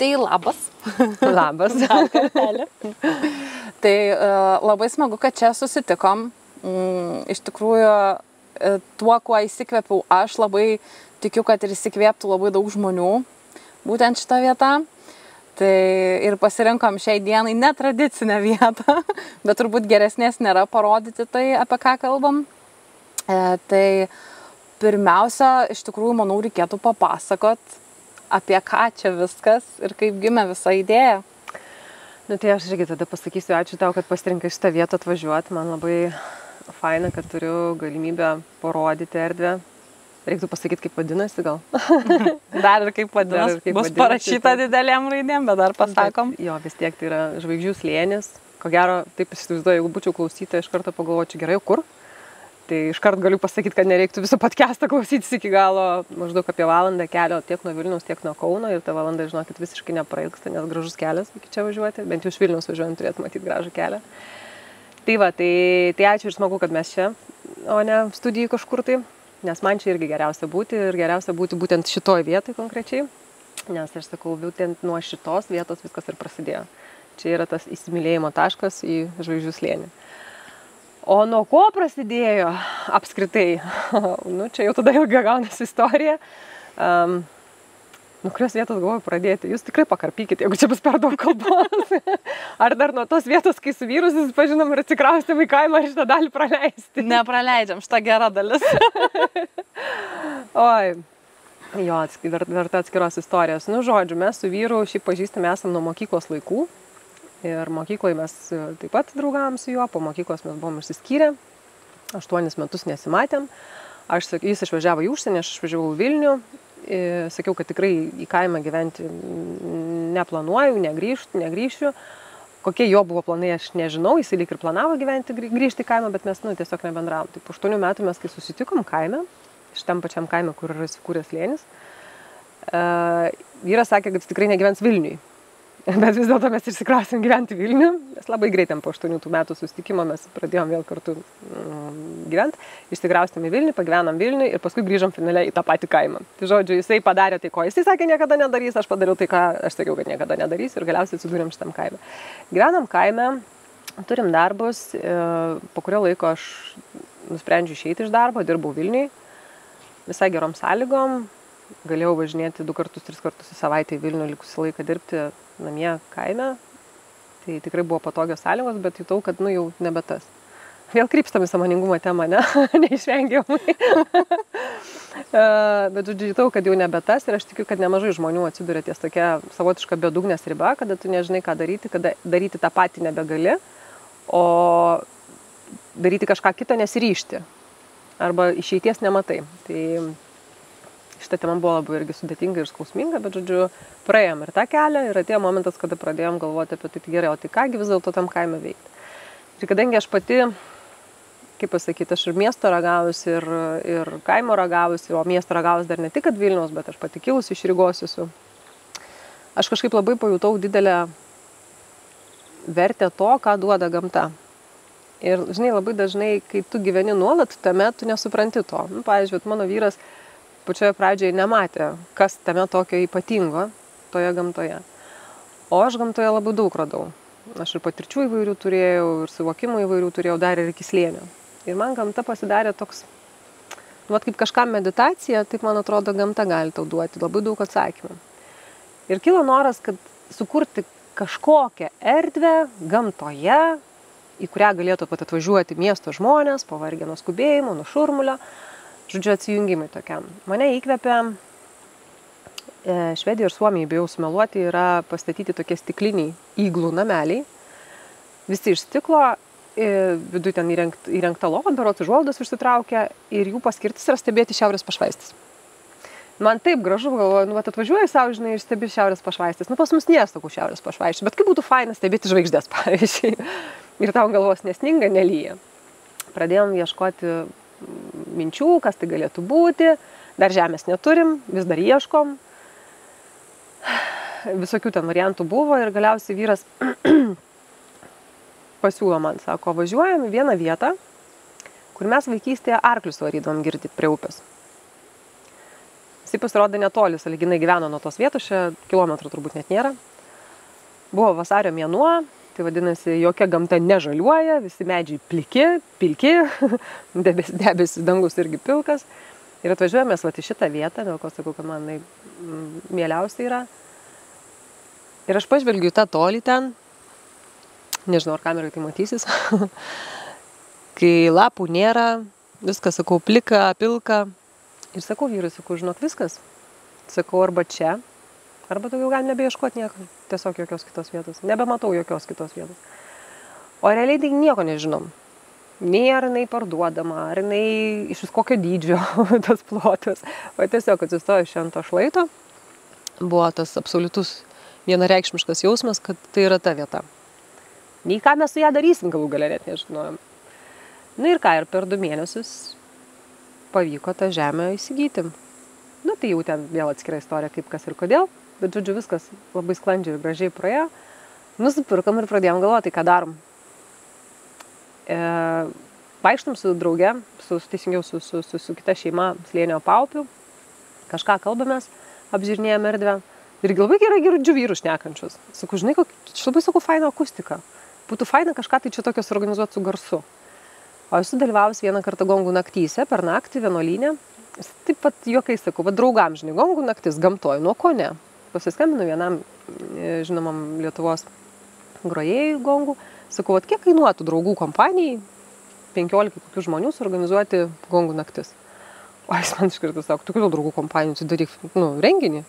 Tai labas. Labas. Dar kartelį. Tai labai smagu, kad čia susitikom. Iš tikrųjų, tuo, kuo įsikvėpiau, aš labai tikiu, kad ir įsikvėptų labai daug žmonių būtent šitą vietą. Tai ir pasirinkom šiai dienai netradicinę vietą, bet turbūt geresnės nėra parodyti tai, apie ką kalbam. Tai pirmiausia, iš tikrųjų, manau, reikėtų papasakot, apie ką čia viskas ir kaip gimė visa idėja. Nu tai aš irgi tada pasakysiu, ačiū tau, kad pasirinkai šitą vietą atvažiuoti. Man labai faina, kad turiu galimybę parodyti erdvę. Reiktų pasakyti, kaip vadinasi gal. Dar ir kaip vadinasi. Bus parašyta didelėm raidėm, bet dar pasakom. Bet, jo, vis tiek tai yra Žvaigždžių slėnis. Ko gero, taip įsivaizduoju, jeigu būčiau klausyta, iš karto pagalvočiau, gerai, kur? Tai iš karto galiu pasakyti, kad nereiktų viso podcast'o klausytis iki galo, maždaug apie valandą kelio tiek nuo Vilniaus, tiek nuo Kauno. Ir ta valanda, žinokit, visiškai neprailgsta, nes gražus kelias iki čia važiuoti. Bent jau iš Vilniaus važiuojant turėtų matyti gražų kelią. Tai va, tai ačiū ir smagu, kad mes čia, o ne studijai kažkur tai. Nes man čia irgi geriausia būti ir geriausia būti būtent šitoj vietoj konkrečiai. Nes aš sakau, būtent nuo šitos vietos viskas ir prasidėjo. Čia yra tas įsimylėjimo taškas į Žvaigždžių slėnį. O nuo ko prasidėjo apskritai? Nu, čia jau tada ilga gaunasi istorija. Nuo kurios vietos galvoju pradėti? Jūs tikrai pakarpykite, jeigu čia bus per daug kalbos. Ar dar nuo tos vietos, kai su vyru susipažinom ir atsikraustėm į kaimą, ar šitą dalį praleisti? Nepraleidžiam, šitą gerą dalis. Oi, jo, verta atskiros istorijos. Nu, žodžiu, mes su vyru šiaip pažįstame esam nuo mokyklos laikų. Ir mokykloje mes taip pat draugavom su juo, po mokyklos mes buvom išsiskyrę, 8 metus nesimatėm. Jis išvažiavo į užsienį, aš išvažiavau į Vilnių. Sakiau, kad tikrai į kaimą gyventi neplanuoju, negrįšiu. Kokie jo buvo planai, aš nežinau, jis lyg ir planavo grįžti į kaimą, bet mes tiesiog nebendravom. Tai po 8 metų mes, kai susitikom kaime, šitam pačiam kaime, kur yra įsikūręs slėnis, vyras sakė, kad jis tikrai negyvens Vilniui. Bet vis dėlto mes išsikraustėm gyventi Vilnių, nes labai greitai po 8 metų susitikimo mes pradėjom vėl kartu gyventi, išsikraustėm į Vilnių, pagyvenom Vilniui ir paskui grįžom finale į tą patį kaimą. Tai žodžiu, jisai padarė tai, ko jisai sakė niekada nedarys, aš padariau tai, ką aš sakiau, kad niekada nedarys ir galiausiai atsidūrėm šitam kaime. Gyvenam kaime, turim darbus, po kurio laiko aš nusprendžiu išeiti iš darbo, dirbau Vilniui, visai gerom sąlygom. Galėjau važinėti 2-3 kartus į savaitę į Vilnių, likusį laiką dirbti namie kaime. Tai tikrai buvo patogios sąlygos, bet jutau, kad jau nebe tas. Vėl krypstam į sąmoningumo temą, ne? Neišvengiamai. Bet jutau, kad jau nebe tas ir aš tikiu, kad nemažai žmonių atsiduria ties tokia savotiška bedugnės riba, kada tu nežinai, ką daryti, kada daryti tą patį nebegali, o daryti kažką kito nesiryžti. Arba išeities nematai. Tai šitą temą buvo labai irgi sudėtinga ir skausminga, bet, žodžiu, praėjom ir tą kelią ir atėjo momentas, kada pradėjom galvoti apie tai gerai, o tai kągi vis dėlto tam kaime veikti. Ir kadangi aš pati, kaip pasakyti, aš ir miesto ragavus, ir kaimo ragavus, o miesto ragavus dar ne tik kad Vilniaus, bet aš pati kilusi iš Rygos esu. Aš kažkaip labai pajutau didelę vertę to, ką duoda gamta. Ir, žinai, labai dažnai, kai tu gyveni nuolat, tame tu nesupranti to. Nu, pavyzdžiui, mano vyras pačioje pradžioje nematė, kas tame tokio ypatingo toje gamtoje. O aš gamtoje labai daug radau. Aš ir patirčių įvairių turėjau, ir suvokimų įvairių turėjau dar ir iki slėnio. Ir man gamta pasidarė toks, kaip kažkam meditacija, taip man atrodo, gamta gali tau duoti labai daug atsakymų. Ir kilo noras, kad sukurti kažkokią erdvę gamtoje, į kurią galėtų atvažiuoti miesto žmonės, pavargę nuo skubėjimo, nuo šurmulio. Žodžiu, atsijungimai tokiam. Mane įkvėpė Švedijoje ir Suomijoje, bijau sumeluoti, yra pastatyti tokie stikliniai iglų nameliai. Visi iš stiklo, viduje ten įrengta lova, berods užuolaidos išsitraukia ir jų paskirtis yra stebėti šiaurės pašvaistis. Man taip gražu, galvoju, atvažiuoji savo, žinai, ir stebi šiaurės pašvaistis. Pas mus nėra tokių šiaurės pašvaisčių, bet kaip būtų faina stebėti žvaigždės, pavyzdžiui. Ir tau galvos nesninga, nelyja. Pradėjom ieškoti minčių, kas tai galėtų būti, dar žemės neturim, vis dar ieškom, visokių ten variantų buvo ir galiausiai vyras pasiūlo man, sako, važiuojam į vieną vietą, kur mes vaikystėje arklius varydavom girdyti prie upės. Jis pasirodė netoli, sąlyginai gyveno nuo tos vietos, čia kilometrų turbūt net nėra. Buvo vasario mėnuo, tai vadinasi, jokia gamta nežaliuoja, visi medžiai pilki, debesis dangus irgi pilkas. Ir atvažiuojame mes į šitą vietą, dėl ko sakau, kad man mieliausia yra. Ir aš pažvelgiu tą tolį ten, nežinau, ar kamerai tai matysis, kai lapų nėra, viskas, sakau, plika, pilka. Ir sakau vyrui, sakau, žinok, viskas. Sakau, arba čia, arba daugiau galim nebeieškoti nieko. Tiesiog jokios kitos vietos. Nebematau jokios kitos vietos. O realiai tai nieko nežinom. Nei ar jinai parduodama, ar jinai iš vis kokio dydžio tas plotas. O tiesiog atsistoju šiandien to šlaito. Buvo tas absoliutus vienareikšmiškas jausmas, kad tai yra ta vieta. Nei ką mes su ją darysim, galų gale net nežinojom. Na ir ką, ir per 2 mėnesius pavyko tą žemę įsigyti. Nu, tai jau ten vėl atskira istorija, kaip kas ir kodėl, bet žodžiu viskas labai sklandžiai ir gražiai praėjo. Nusipirkam ir pradėjom galvoti, ką darom. Vaikštam su drauge, teisingiau su kita šeima Slėnio Paupiu, kažką kalbamės, apžiūrinėjom erdvę. Ir labai gerai girdžiu vyrus šnekančius. Sakau, žinai, aš labai sakau, faina akustika. Būtų faina kažką tai čia tokios organizuoti su garsu. O esu dalyvavus vieną kartą gongų naktyse, per naktį vienuolyne. Taip pat juokai sakau, va draugam, žinai, gongų naktis gamtoj, nuo ko ne. Pasiskambinu vienam žinomam Lietuvos grojėjui gongų. Sakau, va kiek kainuotų draugų kompanijai 15 kokių žmonių suorganizuoti gongų naktis. O jis man iš karto sako, tu kodėl draugų kompanijų, tu daryk renginį.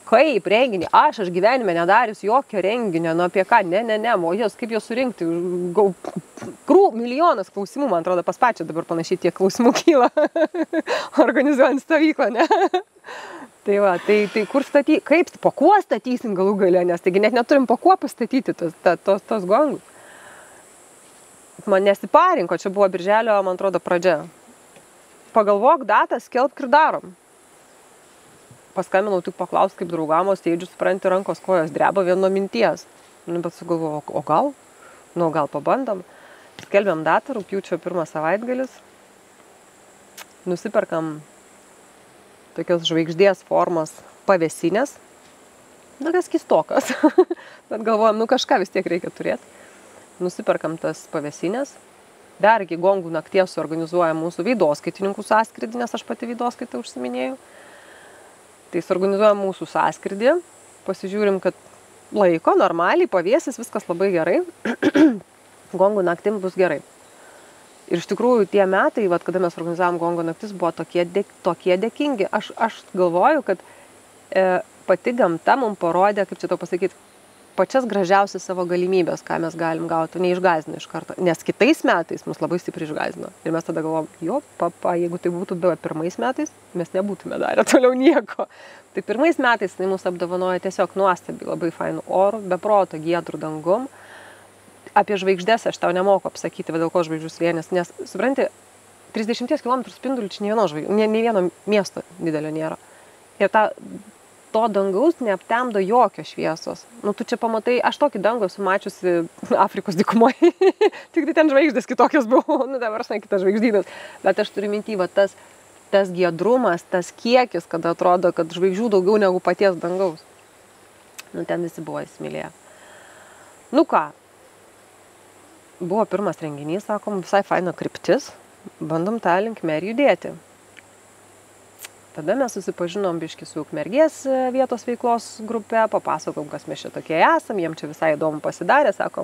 Kaip renginį? Aš gyvenime nedarius jokio renginio, nu apie ką, ne, o jos, kaip jos surinkti, milijonas klausimų, man atrodo, pas pačią dabar panašiai tiek klausimų kyla, organizuojant stovyklą, ne? Tai va, tai kur statyti, kaip, po kuo statysim galų gale, nes taigi net neturim po kuo pastatyti tos gongus. Man nesiparinko, čia buvo birželio, man atrodo, pradžia. Pagalvok datą, skelbk ir darom. Paskambinau tik paklaus, kaip draugamo, sėdžiu, supranti, rankos kojos dreba vien nuo minties. Bet sugalvojau, o gal? Nu, gal pabandom. Skelbiam datą, rugpjūčio 1 savaitgalis. Nusiperkam tokios žvaigždės formos pavėsinės. Tokias keistokas. Bet galvojam, kažką vis tiek reikia turėti. Nusiperkam tas pavėsinės. Dargi gongų nakties suorganizuojam mūsų veidoskaitininkų sąskridį, nes aš pati veidoskaitą užsiminėjau. Tai suorganizuojam mūsų sąskridį, pasižiūrim, kad laiko, normaliai, pavėsis, viskas labai gerai, gongų naktim bus gerai. Ir iš tikrųjų tie metai, kada mes organizavom gongų naktis, buvo tokie dėkingi. Aš galvoju, kad pati gamta mums parodė, kaip čia to pasakyti, pačias gražiausias savo galimybės, ką mes galim gauti, neišgąsdino iš karto. Nes kitais metais mus labai stipriai išgąsdino. Ir mes tada galvom, jeigu tai būtų be 1 metais, mes nebūtume darę toliau nieko. Tai 1 metais tai mus apdovanojo tiesiog nuostabiai, labai fainų orų, be proto giedrų dangum. Apie žvaigždės aš tau nemoku apsakyti, dėl ko žvaigždžių slėnis, nes, supranti, 30 km spindulių čia nei vieno miesto didelio nėra. Ir to dangaus neaptemdo jokio šviesos. Tu čia pamatai, aš tokį dangų esu mačiusi Afrikos dykumoje. Tik tai ten žvaigždės kitokios buvo, dabar kitas žvaigždynas. Bet aš turiu minty, tas giedrumas, tas kiekis, kad atrodo, kad žvaigždžių daugiau negu paties dangaus. Ten visi buvo įsimylėję. Ką? Buvo pirmas renginys, sakom, visai faina kryptis. Bandom tą linkme ir judėti. Tada mes susipažinom biškį su Ukmergės vietos veiklos grupe, papasakom, kas mes čia tokie esam, jiem čia visai įdomu pasidarė, sako,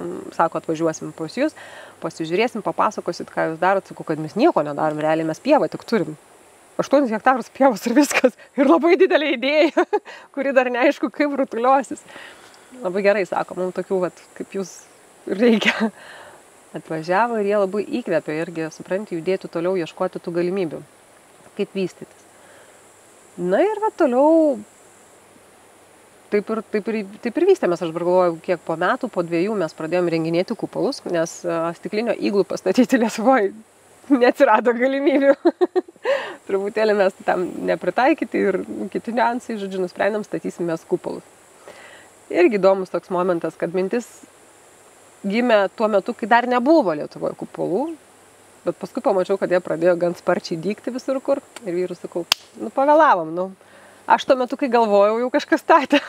atvažiuosim pas jūs, pasižiūrėsim, papasakosit, ką jūs darot, sakau, kad mes nieko nedarom, realiai mes pievą tik turim. 8 hektarus pievos ir viskas, ir labai didelė idėja, kuri dar neaišku, kaip rutuliosis. Labai gerai, sako, mums tokių, kaip jūs reikia. Atvažiavo ir jie labai įkvėpė irgi, supranti, judėti toliau, ieškoti tų galimybių, kaip vystytis. Na ir toliau taip ir vystėmės, aš galvoju, kiek po metų, po 2 mes pradėjom renginėti kupolus, nes stiklinio iglų pastatyti Lietuvoje neatsirado galimybių. Truputėlį mes tam nepritaikyti ir kiti niuansai, žodžiu, nusprendėm statysim mes kupolus. Irgi įdomus toks momentas, kad mintis gimė tuo metu, kai dar nebuvo Lietuvoje kupolų. Bet paskui pamačiau, kad jie pradėjo gan sparčiai dygti visur kur. Ir vyrus sakau, pavėlavom, Aš tuo metu, kai galvojau, jau kažkas statė.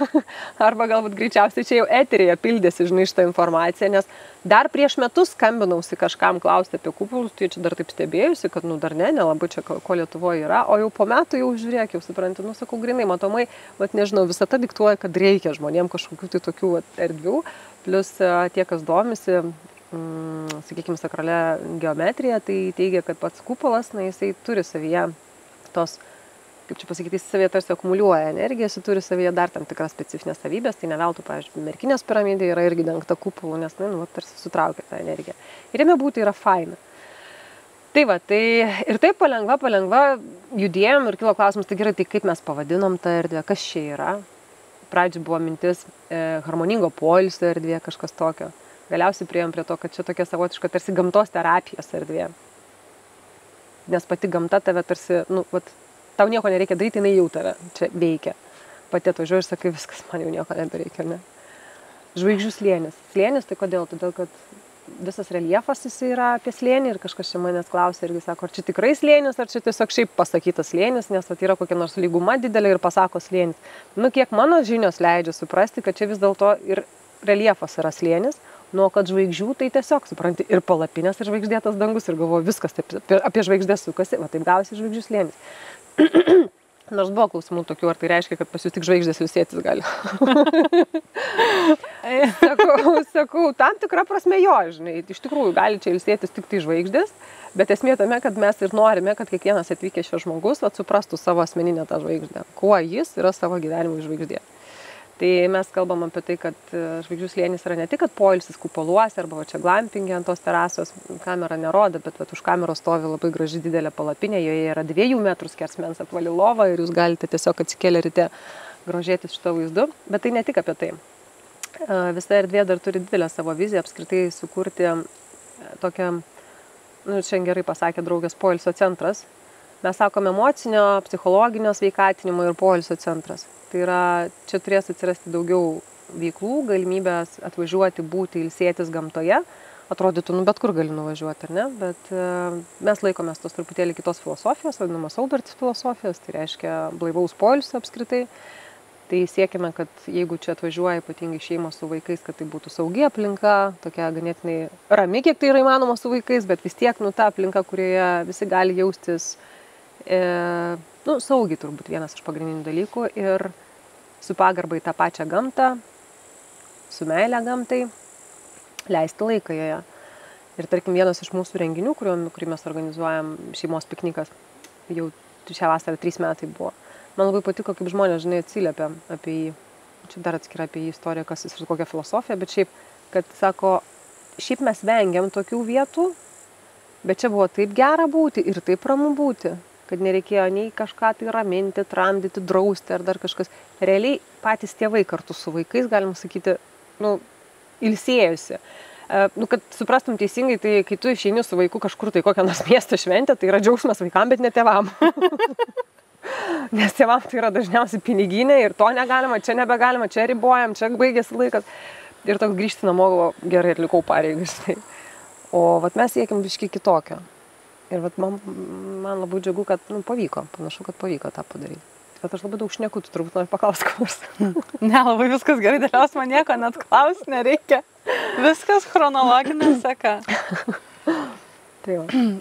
Arba galbūt greičiausiai čia jau eterėje pildėsi, žinai, šitą informaciją, nes dar prieš metus skambinausi kažkam klausti apie kupolus, tai čia dar taip stebėjusi, kad, dar nelabai čia ko Lietuvoje yra, o jau po metų jau žiūrėk, jau suprantu, sakau, grinai, matomai, nežinau, visata diktuoja, kad reikia žmonėm kažkokių tai tokių erdvių, plus tie, kas domisi, sakykime, sakrale geometrija, tai teigia, kad pats kupolas, jisai turi savyje tos, kaip čia pasakyti, jis savyje tarsi akumuliuoja energiją, jis turi savyje dar tam tikras specifinės savybės, tai neveltui, pavyzdžiui, Merkinės piramidė yra irgi dengta kupolų, nes, tarsi sutraukia tą energiją. Ir jame būti yra faina. Tai va, tai ir taip palengva judėjom ir kilo klausimas, tai gerai, tai kaip mes pavadinom tą erdvę, kas čia yra. Pradžiai buvo mintis harmoningo poilsio erdvė, kažkas tokio. Galiausiai priėjom prie to, kad čia tokia savotiška tarsi gamtos terapijos erdvė. Nes pati gamta tave tarsi, tau nieko nereikia daryti, jinai jau tave čia veikia. Pati atvažiuoju ir sakai, viskas, man jau nieko nebereikia, ne? Žvaigždžių slėnis. Slėnis, tai kodėl? Todėl, kad visas reljefas jis yra apie slėnį ir kažkas čia manęs klausia irgi sako, ar čia tikrai slėnis, ar čia tiesiog šiaip pasakytas slėnis, nes yra kokia nors lyguma didelė ir pasako slėnis. Kiek mano žinios leidžia suprasti, kad čia vis dėlto ir reljefas yra slėnis, kad žvaigždžių tai tiesiog, supranti, ir palapinės, ir žvaigždėtas dangus, ir galvoju, viskas taip, apie žvaigždės sukasi, va taip gausi žvaigždžių slėnis. Nors buvo klausimų tokių, ar tai reiškia, kad pas jūs tik žvaigždės ilsėtis gali. sakau, tam tikrą prasme jo, žinai, iš tikrųjų gali čia ilsėtis tik tai žvaigždės, bet esmė tame, kad mes ir norime, kad kiekvienas atvykęs šio žmogus suprastų savo asmeninę tą žvaigždę, kuo jis yra savo gyvenimo žvaigždė. Tai mes kalbam apie tai, kad žvaigždžių slėnis yra ne tik poilsis kupoluose arba čia glampingė ant tos terasos, kamera nerodo, bet už kameros stovi labai graži didelė palapinė, joje yra 2 metrų skersmens apvali lova ir jūs galite tiesiog atsikėlę ryte grožėtis šito vaizdu, bet tai ne tik apie tai. Visa erdvė dar turi didelę savo viziją apskritai sukurti tokią, šiandien gerai pasakė draugės, poilsio centras. Mes sakom emocinio, psichologinio sveikatinimo ir poilsio centras. Tai yra, čia turės atsirasti daugiau veiklų, galimybės atvažiuoti, būti, ilsėtis gamtoje. Atrodytų, bet kur gali nuvažiuoti, ar ne? Bet mes laikomės tos truputėlį kitos filosofijos, vadinamos Albertis filosofijos, tai reiškia blaivaus poilsio apskritai. Tai siekime, kad jeigu čia atvažiuoja ypatingai šeimos su vaikais, kad tai būtų saugi aplinka, tokia ganėtinai rami, kiek tai yra įmanoma su vaikais, bet vis tiek, ta aplinka, kurioje visi gali jaustis saugiai turbūt vienas iš pagrindinių dalykų ir su pagarba į tą pačią gamtą, su meile gamtai, leisti laiką joje. Ir tarkim, vienas iš mūsų renginių, kurį mes organizuojam, šeimos piknikas, jau šią vasarą 3 metai buvo. Man labai patiko, kaip žmonės, žinai, atsiliepia apie jį. Čia dar atskira apie jį istorija, kas jis ir kokia filosofija, bet šiaip, kad sako, šiaip mes vengiam tokių vietų, bet čia buvo taip gera būti ir taip ramu būti, kad nereikėjo nei kažką tai raminti, tramdyti, drausti ar dar kažkas. Realiai patys tėvai kartu su vaikais, galim sakyti, ilsėjusi. Kad suprastum teisingai, tai kai tu išeini su vaiku kažkur tai kokią nors miesto šventę, tai yra džiaugsmas vaikam, bet ne tėvam. Nes tėvam tai yra dažniausiai piniginė ir to negalima, čia nebegalima, čia ribojam, čia baigėsi laikas. Ir toks grįžti namo, gerai atlikau pareigas. O mes siekiam biškį kitokio. Ir man labai džiugu, kad pavyko, panašu, kad pavyko tą padaryti. Bet aš labai daug šneku, tu turbūt nori paklausti kurs. Ne, labai viskas gerai, dėliaus man nieko net klausti nereikia. Viskas chronologinė seka.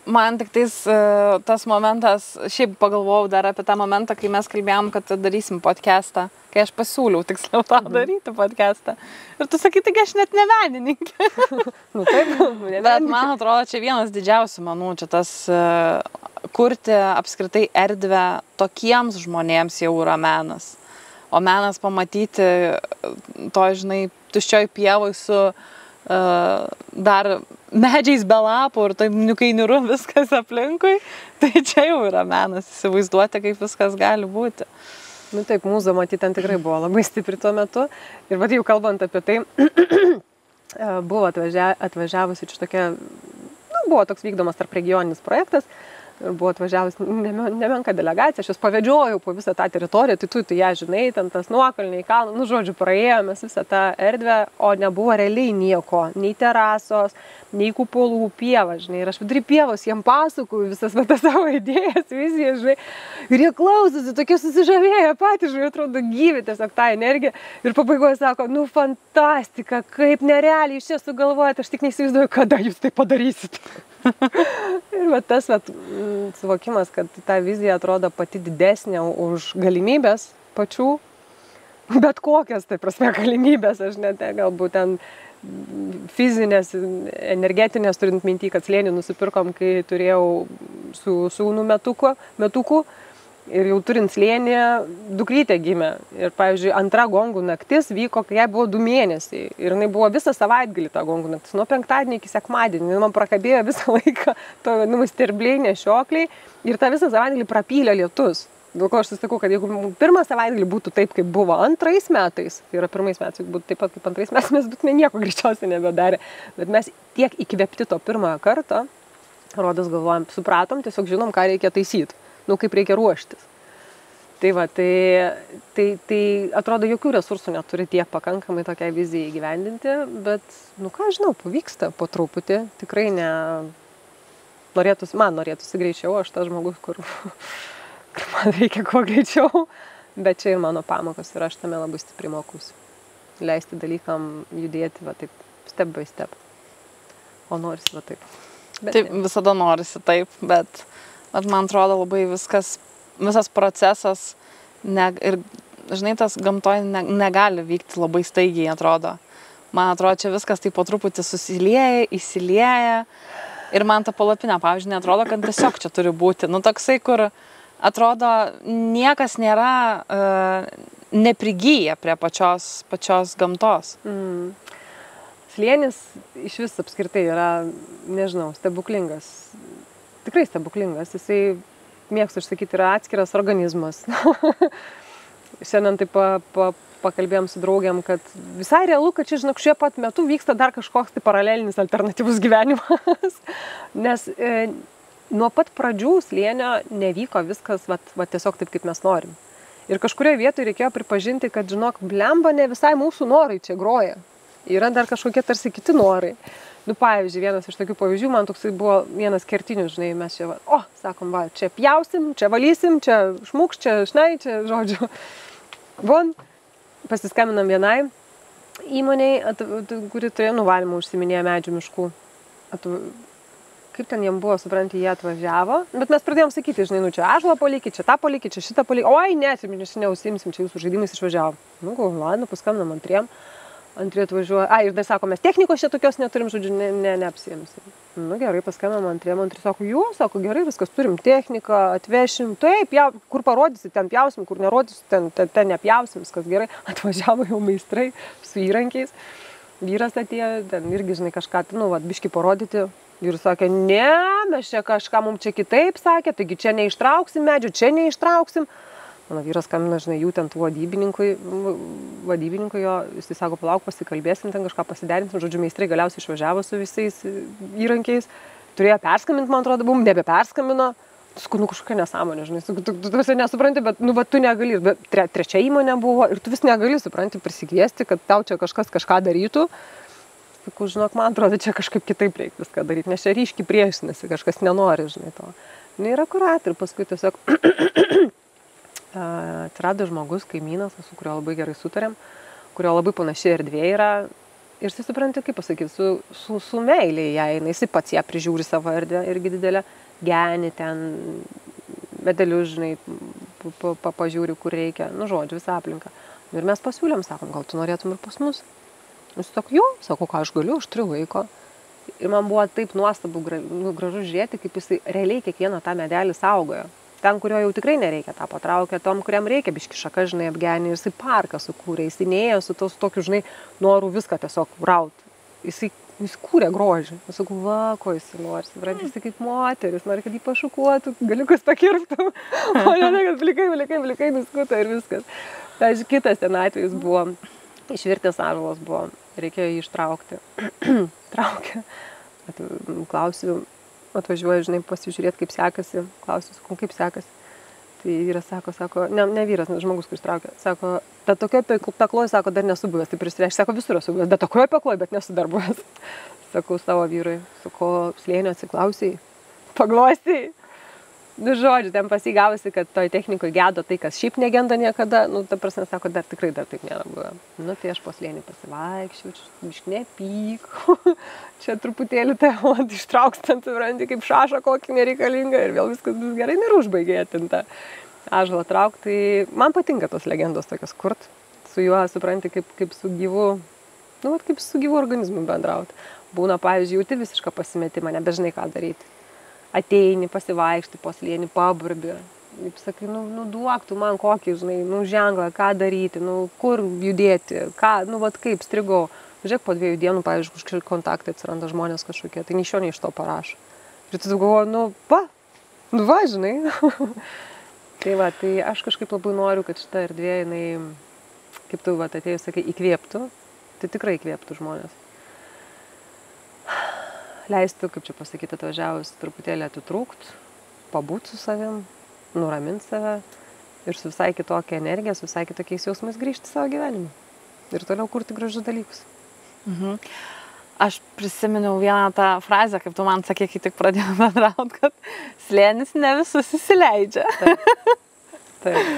Man tik tas momentas, šiaip pagalvojau dar apie tą momentą, kai mes kalbėjom, kad darysim podcastą, kai aš pasiūliau tiksliau tą daryti podcastą. Ir tu sakai, taigi aš net ne menininkė. Bet man atrodo, čia vienas didžiausių manų, čia tas kurti apskritai erdvę tokiems žmonėms jau yra menas. O menas pamatyti to, žinai, tuščioj pievoj su dar medžiais be lapų ir taip niukai-niuru viskas aplinkui, tai čia jau yra menas, įsivaizduoti, kaip viskas gali būti. Taip, mūza matyti ten tikrai buvo labai stipri tuo metu. Ir jau kalbant apie tai, buvo atvažiavusi čia tokia, buvo toks vykdomas tarp regioninis projektas, ir buvo atvažiavus nemenka delegacija, aš jos pavedžiojau po visą tą teritoriją, tai tu ją žinai, ten tas nuokalniai, kalnai, nu žodžiu, praėjome visą tą erdvę, o nebuvo realiai nieko, nei terasos, nei kupolų, pieva, žinai, ir aš vidury pievos jiem pasakoju visas tas savo idėjas, vizijas, žinai, ir jie klausosi, tokie susižavėję patys, žinai, atrodo gyvi tiesiog tą energiją, ir pabaigoje sako, nu fantastika, kaip nerealiai jūs čia sugalvojate, aš tik neįsivaizduoju, kada jūs tai padarysit. Ir va tas suvokimas, kad ta vizija atrodo pati didesnė už galimybės pačių, bet kokias, tai prasme, galimybės, aš net galbūt ten fizinės, energetinės, turint mintį, kad slėnį nusipirkom, kai turėjau su sūnų metukų. Ir jau turint slėnį, dukrytė gimė. Ir, pavyzdžiui, antra gongų naktis vyko, kai jai buvo 2 mėnesiai. Ir jinai buvo visą savaitgalį tą gongų naktis, nuo penktadienį iki sekmadienį. Man prakabėjo visą laiką to sterbliai, nešiokliai. Ir tą visą savaitgalį prapylė lietus. Dėl ko aš susakau, kad jeigu pirmą savaitgalį būtų taip, kaip buvo antrais metais, tai yra pirmais metais, jeigu būtų taip pat kaip antrais metais, mes būtume nieko greičiausiai nebedarę. Bet mes tiek įkvėpti to pirmojo karto, rodos galvojam, supratom, tiesiog žinom, ką reikia taisyti. Nu, kaip reikia ruoštis. Tai va, tai atrodo, jokių resursų neturi tiek pakankamai tokiai vizijai įgyvendinti, bet, nu ką žinau, pavyksta po truputį. Tikrai man norėtųsi greičiau, aš tas žmogus, kur man reikia kuo greičiau, bet čia ir mano pamokos ir aš tame labai stipriai mokusi. Leisti dalykam judėti, va taip, step by step. O norisi va taip. Taip, visada norisi taip, bet man atrodo labai visas procesas ir, žinai, tas gamtoj negali vykti labai staigiai, atrodo. Man atrodo, čia viskas taip po truputį susilieja, įsilieja ir man ta palapinė, pavyzdžiui, neatrodo, kad tiesiog čia turi būti. Nu, toksai, kur atrodo, niekas nėra neprigyja prie pačios gamtos. Slėnis iš vis apskritai yra, nežinau, stebuklingas. Tikrai stebuklingas, jisai, mėgstu išsakyti, yra atskiras organizmas. Šiandien taip pakalbėjom su draugiam, kad visai realu, kad čia, žinok, šiuo pat metu vyksta dar kažkoks tai paralelinis alternatyvus gyvenimas. Nes nuo pat pradžių slėnio nevyko viskas tiesiog taip, kaip mes norim. Ir kažkurioje vietoje reikėjo pripažinti, kad, žinok, blemba ne visai mūsų norai čia groja. Yra dar kažkokie tarsi kiti norai. Nu, pavyzdžiui, vienas iš tokių pavyzdžių, man toksai buvo vienas kertinių, žinai, mes čia, sakom, čia pjausim, čia valysim, čia šmuks, čia šnai, čia, žodžiu. Pasiskambinam vienai įmoniai, kuri turėjo nuvalymą užsiminėję medžių miškų. Kaip ten jiem buvo, supranti, jie atvažiavo, bet mes pradėjom sakyti, žinai, čia ąžuolą palikit, čia tą palikit, čia šitą palikit, oi, ne, čia neužsiimsim, čia jūsų žaidimais išvažiavom. Nu, ladnu, paskambinam antriem. Antrie atvažiuoja, ir dar sako, mes technikos čia tokios neturim, žodžiu, neapsiimsim. Nu gerai, paskambinam antriem, sako, gerai, viskas turim techniką, atvešim, taip, kur parodysi, ten pjausim, kur nerodysi, ten nepjausim, viskas gerai. Atvažiavo jau meistrai su įrankiais, vyras atėjo, ten irgi, žinai, kažką, biškį parodyti. Ir sakė, ne, mes čia kažką mums čia kitaip sakė, taigi čia neištrauksim medžių, čia neištrauksim. Mano vyras skambina, žinai, jų ten tų vadybininkui jo, jis sako, palauk, pasikalbėsim, ten kažką pasiderinsim, žodžiu, meistrai galiausiai išvažiavo su visais įrankiais, turėjo perskambinti, man atrodo, nebeperskambino, nu kažkokia nesąmonė, žinai, tu nesupranti, bet, tu negali, bet trečia įmonė buvo ir tu vis negali, supranti, prisikviesti, kad tau čia kažkas kažką darytų. Sakau, žinok, man atrodo, čia kažkaip kitaip reikia viską daryti, nes čia ryškiai priešinasi, kažkas nenori, žinai, to. Ir akurat, ir paskui tiesiog atsirado žmogus, kaimynas, su kuriuo labai gerai sutarėm, kurio labai panaši erdvė yra. Ir jis supranti, kaip pasakyti, su meilė jai, jis pats ją prižiūri savo erdvę irgi didelę, geni ten, medelius, žinai, pažiūri, kur reikia, nu žodžiu, visą aplinką. Ir mes pasiūlėm, sakom, gal tu norėtum ir pas mus? Jis sako, jo, sako, ką aš galiu, aš turiu laiko. Ir man buvo taip nuostabu, gražu žiūrėti, kaip jisai realiai kiekvieną tą medelį saugojo. Ten, kurio jau tikrai nereikia, tą patraukė, tom, kuriam reikia, biški šaka, žinai, apgenį, ir jisai parką sukūrė, jisai neėjo su tokiu, žinai, noru viską tiesiog raut. Jisai kūrė grožį. Aš sakau, va, ko jisai nori, supranti, jisai kaip moteris, nori, kad jį pašukuotų, galiukus pakirptų, o ne, kad plikai nuskuto ir viskas. Pavyzdžiui, kitas ten atvejis buvo, išvirtęs ąžuolas buvo, reikėjo jį ištraukti. Traukė. Klausiu, atvažiuoju, žinai, pasižiūrėti, kaip sekasi, klausiu, kaip sekasi. Tai vyras sako, ne vyras, žmogus, kuris traukia, sako, bet tokioje pekloje, sako, dar nesu buvęs, tai prisireiškia, sako, visur esu buvęs, bet tokioje pekloje, bet nesu dar buvęs. Sakau savo vyrui, sako, slėnio atsiklausiai, paglostėjai. Nu, žodžiu, ten pasigavosi, kad toj technikoje gedo tai, kas šiaip negenda niekada, nu, ta prasme, sako, dar tikrai dar taip nėra buvę. Nu, tai aš po slėnį pasivaikščiau, bišk nepyk, čia truputėlį tai ištraukstant, supranti, kaip šašą kokį nereikalingą ir vėl viskas bus gerai, ir užbaigė atintą ąžuolą traukti. Tai man patinka tos legendos tokios kurt, su juo, supranti, kaip su gyvu, nu, kaip su gyvu organizmu bendrauti. Būna, pavyzdžiui, jauti visišką pasimetimą, nebežinai ką daryti. Ateini, pasivaikšti po slėnį, paburbi. Kaip sakai, nu duok tu man kokį, žinai, nu ženklą, ką daryti, nu kur judėti, ką, nu vat kaip strigau. Žiūrėk, po 2 dienų, pavyzdžiui, kažkokie kontaktai atsiranda žmonės kažkokie, tai nei šio, nei iš to parašo. Ir tu galvoji, nu va, žinai. Tai va, tai aš kažkaip labai noriu, kad šita erdvė, jinai, kaip tu va atėjus, sakai, įkvėptų, tai tikrai įkvėptų žmonės. Leistų, kaip čia pasakyti, atvažiavus truputėlį atitrūkt, pabūt su savim, nuramint save ir su visai kitokia energija, su visai kitokiais jausmais grįžti savo gyvenimą. Ir toliau kurti gražius dalykus. Mhm. Aš prisiminiau vieną tą frazę, kaip tu man sakė, kai tik pradėjome bendrauti, kad slėnis ne visus įsileidžia. Taip.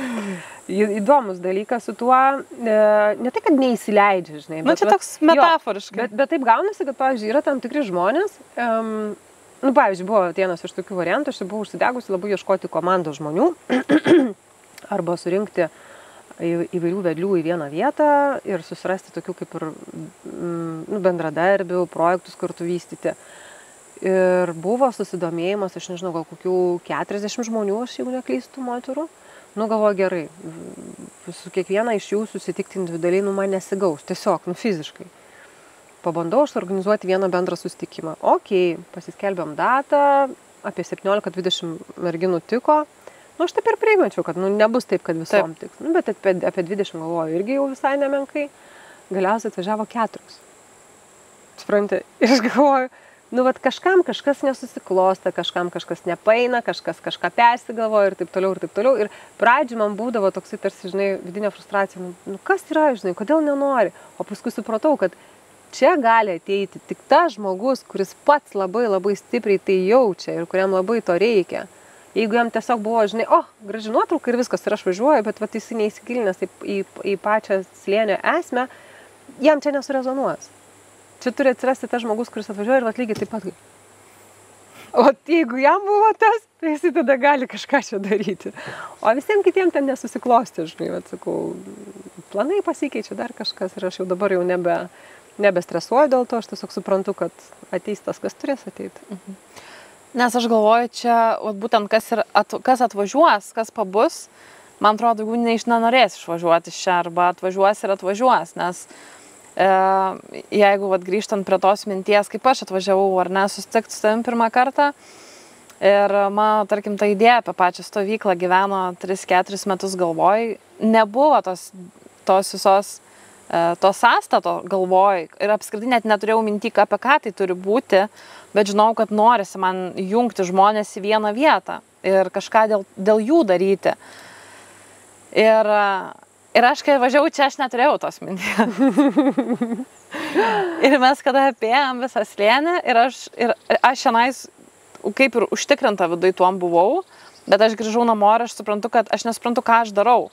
Įdomus dalykas su tuo, ne tai, kad neįsileidžia, žinai. Nu, čia toks metaforiškai. Bet taip gaunasi, kad, pavyzdžiui, yra tam tikri žmonės, nu, pavyzdžiui, buvo vienas iš tokių variantų, aš buvau užsidegusi labai ieškoti komandos žmonių arba surinkti įvairių vedlių į vieną vietą ir susirasti tokių kaip ir bendradarbių, projektus kartu vystyti. Ir buvo susidomėjimas, aš nežinau, gal kokių 40 žmonių, aš jau neklystų, moterų. Nu, galvoju, gerai, su kiekviena iš jų susitikti individualiai, nu, man nesigaus, tiesiog, nu, fiziškai. Pabandau aš organizuoti vieną bendrą susitikimą. Okei, pasiskelbėm datą, apie 17-20 merginų tiko. Nu, aš taip ir priimačiau, kad, nu, nebus taip, kad visom tiks. Nu, bet apie 20 galvoju irgi jau visai nemenkai. Galiausiai atvažiavo 4. Supranti, ir aš galvoju, nu, vat kažkam kažkas nesusiklosta, kažkam kažkas nepaeina, kažkas kažką persigalvoja ir taip toliau, ir taip toliau. Ir pradžioj man būdavo toksai tarsi, žinai, vidinė frustracija, nu, kas yra, žinai, kodėl nenori. O paskui supratau, kad čia gali ateiti tik tas žmogus, kuris pats labai labai stipriai tai jaučia ir kuriam labai to reikia. Jeigu jam tiesiog buvo, žinai, graži nuotrauka ir viskas, ir aš važiuoju, bet vat jis neįsigilinęs į pačią slėnio esmę, jam čia nesurezonuos. Čia turi atsirasti tas žmogus, kuris atvažiuoja ir vat lygiai taip pat. O jeigu jam buvo tas, tai jis tada gali kažką čia daryti. O visiems kitiems ten nesusiklosti, žinai, vat sakau, planai pasikeičia dar kažkas ir aš jau dabar jau nebestresuoju dėl to, aš tiesiog suprantu, kad ateis tas, kas turės ateiti. Nes aš galvoju, čia būtent kas atvažiuos, kas pabus, man atrodo, daugiau nenorės išvažiuoti iš čia arba atvažiuos ir atvažiuos, nes jeigu grįžtant prie tos minties, kaip aš atvažiavau ar ne, susitikti su tavim pirmą kartą ir mano, tarkim, ta idėja apie pačią stovyklą gyveno 3-4 metus galvoj, nebuvo tos visos to sąstato galvoj ir apskritai net neturėjau minty, apie ką tai turi būti, bet žinau, kad norisi man jungti žmonės į vieną vietą ir kažką dėl jų daryti. Ir aš, kai važiavau čia, aš neturėjau tos minties. Ir mes kada apėjom visą slėnį ir aš šiandien kaip ir užtikrinta viduj tuom buvau, bet aš grįžau namo ir aš suprantu, kad aš nesuprantu, ką aš darau.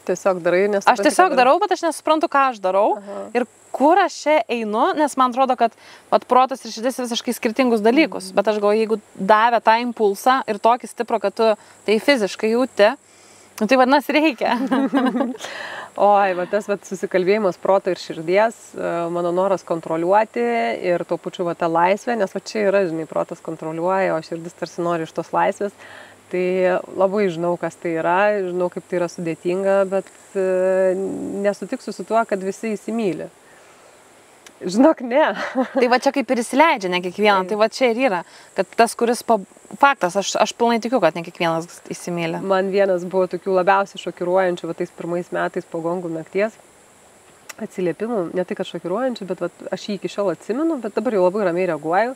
Tiesiog darai, nesuprantu. Aš tiesiog darau, bet aš nesuprantu, ką aš darau. Aha. Ir kur aš čia einu, nes man atrodo, kad protas ir širdis visiškai skirtingus dalykus. Bet aš galvoju, jeigu davė tą impulsą ir tokį stiprų, kad tu tai fiziškai jauti, tai vadinasi reikia. Oi, tas susikalbėjimas proto ir širdies, mano noras kontroliuoti ir tuo pačiu ta laisvė, nes čia yra, žinai, protas kontroliuoja, o širdis tarsi nori iš tos laisvės. Tai labai žinau, kas tai yra, žinau, kaip tai yra sudėtinga, bet nesutiksiu su tuo, kad visi įsimyli. Žinok, ne. Tai va čia kaip ir įsileidžia ne kiekvieną, tai va čia ir yra, kad tas, kuris faktas, aš pilnai tikiu, kad ne kiekvienas įsimylė. Man vienas buvo tokių labiausiai šokiruojančių, tais pirmais metais po Gongų nakties atsiliepimų, ne tai, kad šokiruojančių, bet aš jį iki šiol atsimenu, bet dabar jau labai ramiai reaguoju.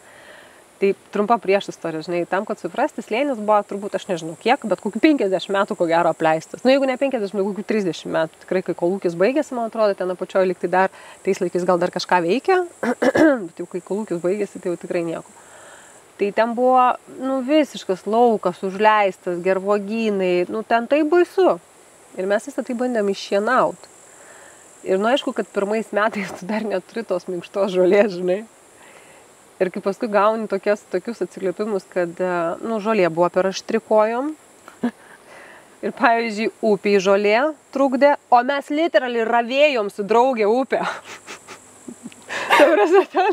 Tai trumpa priešistorė, žinai, tam, kad suprasti, slėnis buvo turbūt, aš nežinau kiek, bet kokių 50 metų ko gero apleistas. Nu, jeigu ne 50, tai kokių 30 metų. Tikrai, kai kolūkis baigėsi, man atrodo, ten apačioje liktai dar, tais laikais gal dar kažką veikia, bet jau kai kolūkis baigėsi, tai jau tikrai nieko. Tai ten buvo, nu, visiškas laukas, užleistas, gervuogynai, nu, ten tai baisu. Ir mes visą tai bandėm iššienauti. Ir, nu, aišku, kad pirmais metais tu dar neturi tos minkštos žolės, žinai. Ir kai paskui gauni tokius atsiliepimus, kad, nu, žolė buvo per aštri kojom. Ir, pavyzdžiui, upiai žolė trukdė, o mes literaliai ravėjom su draugė upę. ten,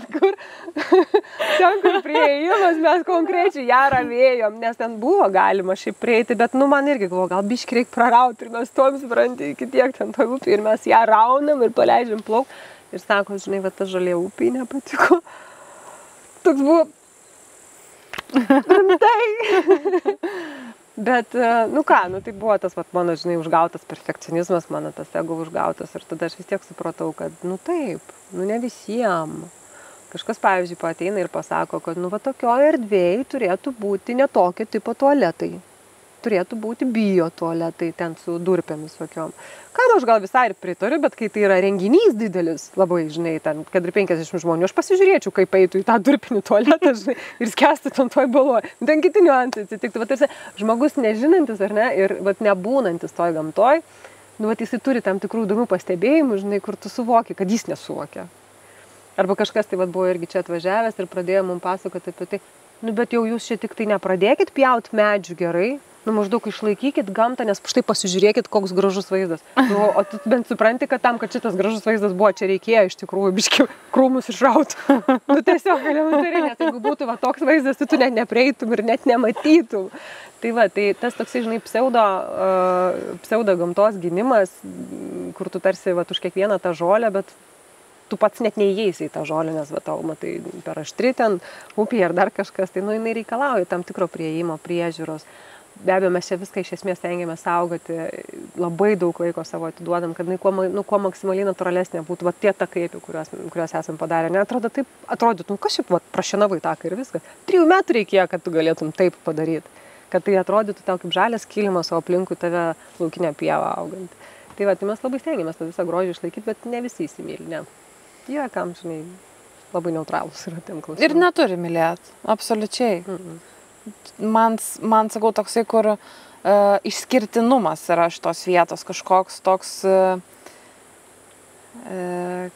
kur prieimas, mes konkrečiai ją ravėjom, nes ten buvo galima šiaip prieiti, bet, nu, man irgi galvo, gal biškį reikia prarauti ir mes tom supranti iki tiek ten toj upiai ir mes ją raunam ir paleidžiam plauk. Ir sako, žinai, va, ta žolė upiai nepatiko. Toks buvo rimtai. Bet, nu ką, nu tai buvo tas, vat, mano, žinai, užgautas perfekcionizmas, mano tas ego užgautas. Ir tada aš vis tiek supratau, kad, nu taip, nu ne visiems. Kažkas, pavyzdžiui, ateina ir pasako, kad, nu va, tokioje erdvėje turėtų būti netokio tipo tualetai. Turėtų būti bio tualetai ten su durpėmis tokiom. Kam aš gal visai ir pritariu, bet kai tai yra renginys didelis, labai, žinai, ten, kad ir 50 žmonių, aš pasižiūrėčiau, kaip eitų į tą durpinį tualetą, žinai, ir skęstų ten toj baloj. Ten kiti niuansai atsitiktų. Vat, žmogus nežinantis, ar ne, ir vat, nebūnantis toj gamtoj, nu, vat, jisai turi tam tikrų įdomių pastebėjimų, žinai, kur tu suvoki, kad jis nesuvokia. Arba kažkas tai vat, buvo irgi čia atvažiavęs ir pradėjo mums pasakoti apie tai, nu, bet jau jūs čia tik tai nepradėkit pjaut medžių gerai, nu, maždaug išlaikykit gamtą, nes štai pasižiūrėkit, koks gražus vaizdas. Nu, o tu bent supranti, kad tam, kad šitas gražus vaizdas buvo, čia reikėjo iš tikrųjų biškių krūmus išrauti. Nu, tiesiog elementariai, nes jeigu būtų va, toks vaizdas, tai tu net neprieitum ir net nematytum. Tai va, tai tas toksai, žinai, pseudo gamtos gynimas, kur tu tarsi va, už kiekvieną tą žolę, bet tu pats net neįeisi į tą žolę, nes va, tau, matai, per aštri ten upė ar dar kažkas, tai, nu, jinai reikalauja tam tikro prieimo, priežiūros. Be abejo, mes čia viską iš esmės stengiamės saugoti, labai daug laiko savo atiduodam, kad kuo maksimaliai natūralesnė būtų, va, tie takai, apie kuriuos esam padarę. Neatrodo, atrodytų, nu, kas šiaip, va, prašienavai taką ir viskas. 3 metų reikėjo, kad tu galėtum taip padaryti, kad tai atrodytų tau kaip žalias kilimas, o aplinkui tave laukinė pieva augant. Tai va, tai mes labai stengiamės tą visą grožį išlaikyti, bet ne visi įsimyli, ne. Jie, kam, žinai, labai neutralūs yra tiem klausimam. Ir neturi mylėti, absoliučiai. Man, sakau, toksai, kur išskirtinumas yra šitos vietos, kažkoks toks,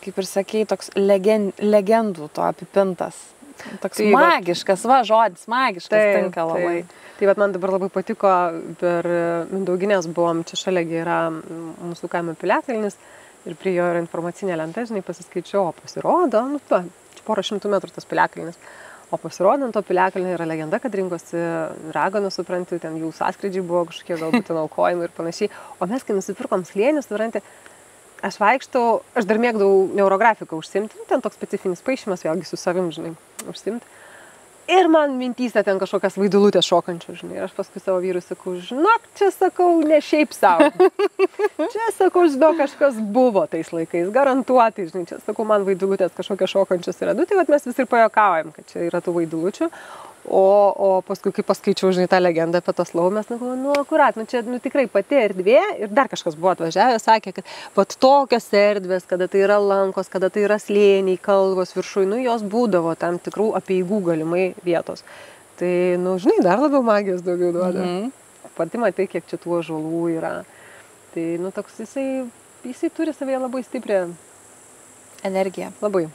kaip ir sakei, toks legendų to apipintas. Toks tai, magiškas, va, žodis, magiškas tinka labai. Tai vat, man dabar labai patiko, per Mindauginės buvom, čia šaliagi yra mūsų kaimo piliakalnis ir prie jo yra informacinė lenta, žinai, pasiskaičiau, o pasirodo, nu, čia porą šimtų metrų tas piliakalnis. O pasirodant to piliakalnio yra legenda, kad rinkosi raganų, supranti, ten jų sąskrydžiai buvo kažkokie galbūt ten aukojimai ir panašiai. O mes, kai nusipirkom slėnius, supranti, aš vaikštau, aš dar mėgdavau neurografiką užsiimti, ten toks specifinis paišymas, vėlgi su savim, žinai, užsiimti. Ir man mintyse ten kažkokias vaidilutės šokančios, žinai. Ir aš paskui savo vyrui sakau, žinok, čia sakau, ne šiaip savo. Čia sakau, žinok, kažkas buvo tais laikais, garantuotai, žinai, čia sakau, man vaidilutės kažkokios šokančios yra. Tai vat mes vis ir pajuokaujam, kad čia yra tų vaidilučių. O paskui, kai paskaičiau, žinai, tą legendą apie tas laumes, nu, akurat, nu, čia, nu, tikrai pati erdvė ir dar kažkas buvo atvažiavęs, sakė, kad vat tokios erdvės, kada tai yra lankos, kada tai yra slėniai, kalvos viršui, nu, jos būdavo tam tikrų apeigų galimai vietos. Tai, nu, žinai, dar labiau magijos daugiau duoda. Pati matai, kiek čia tų ąžuolų yra. Tai, nu, toks jisai turi savyje labai stiprią energiją. Labai.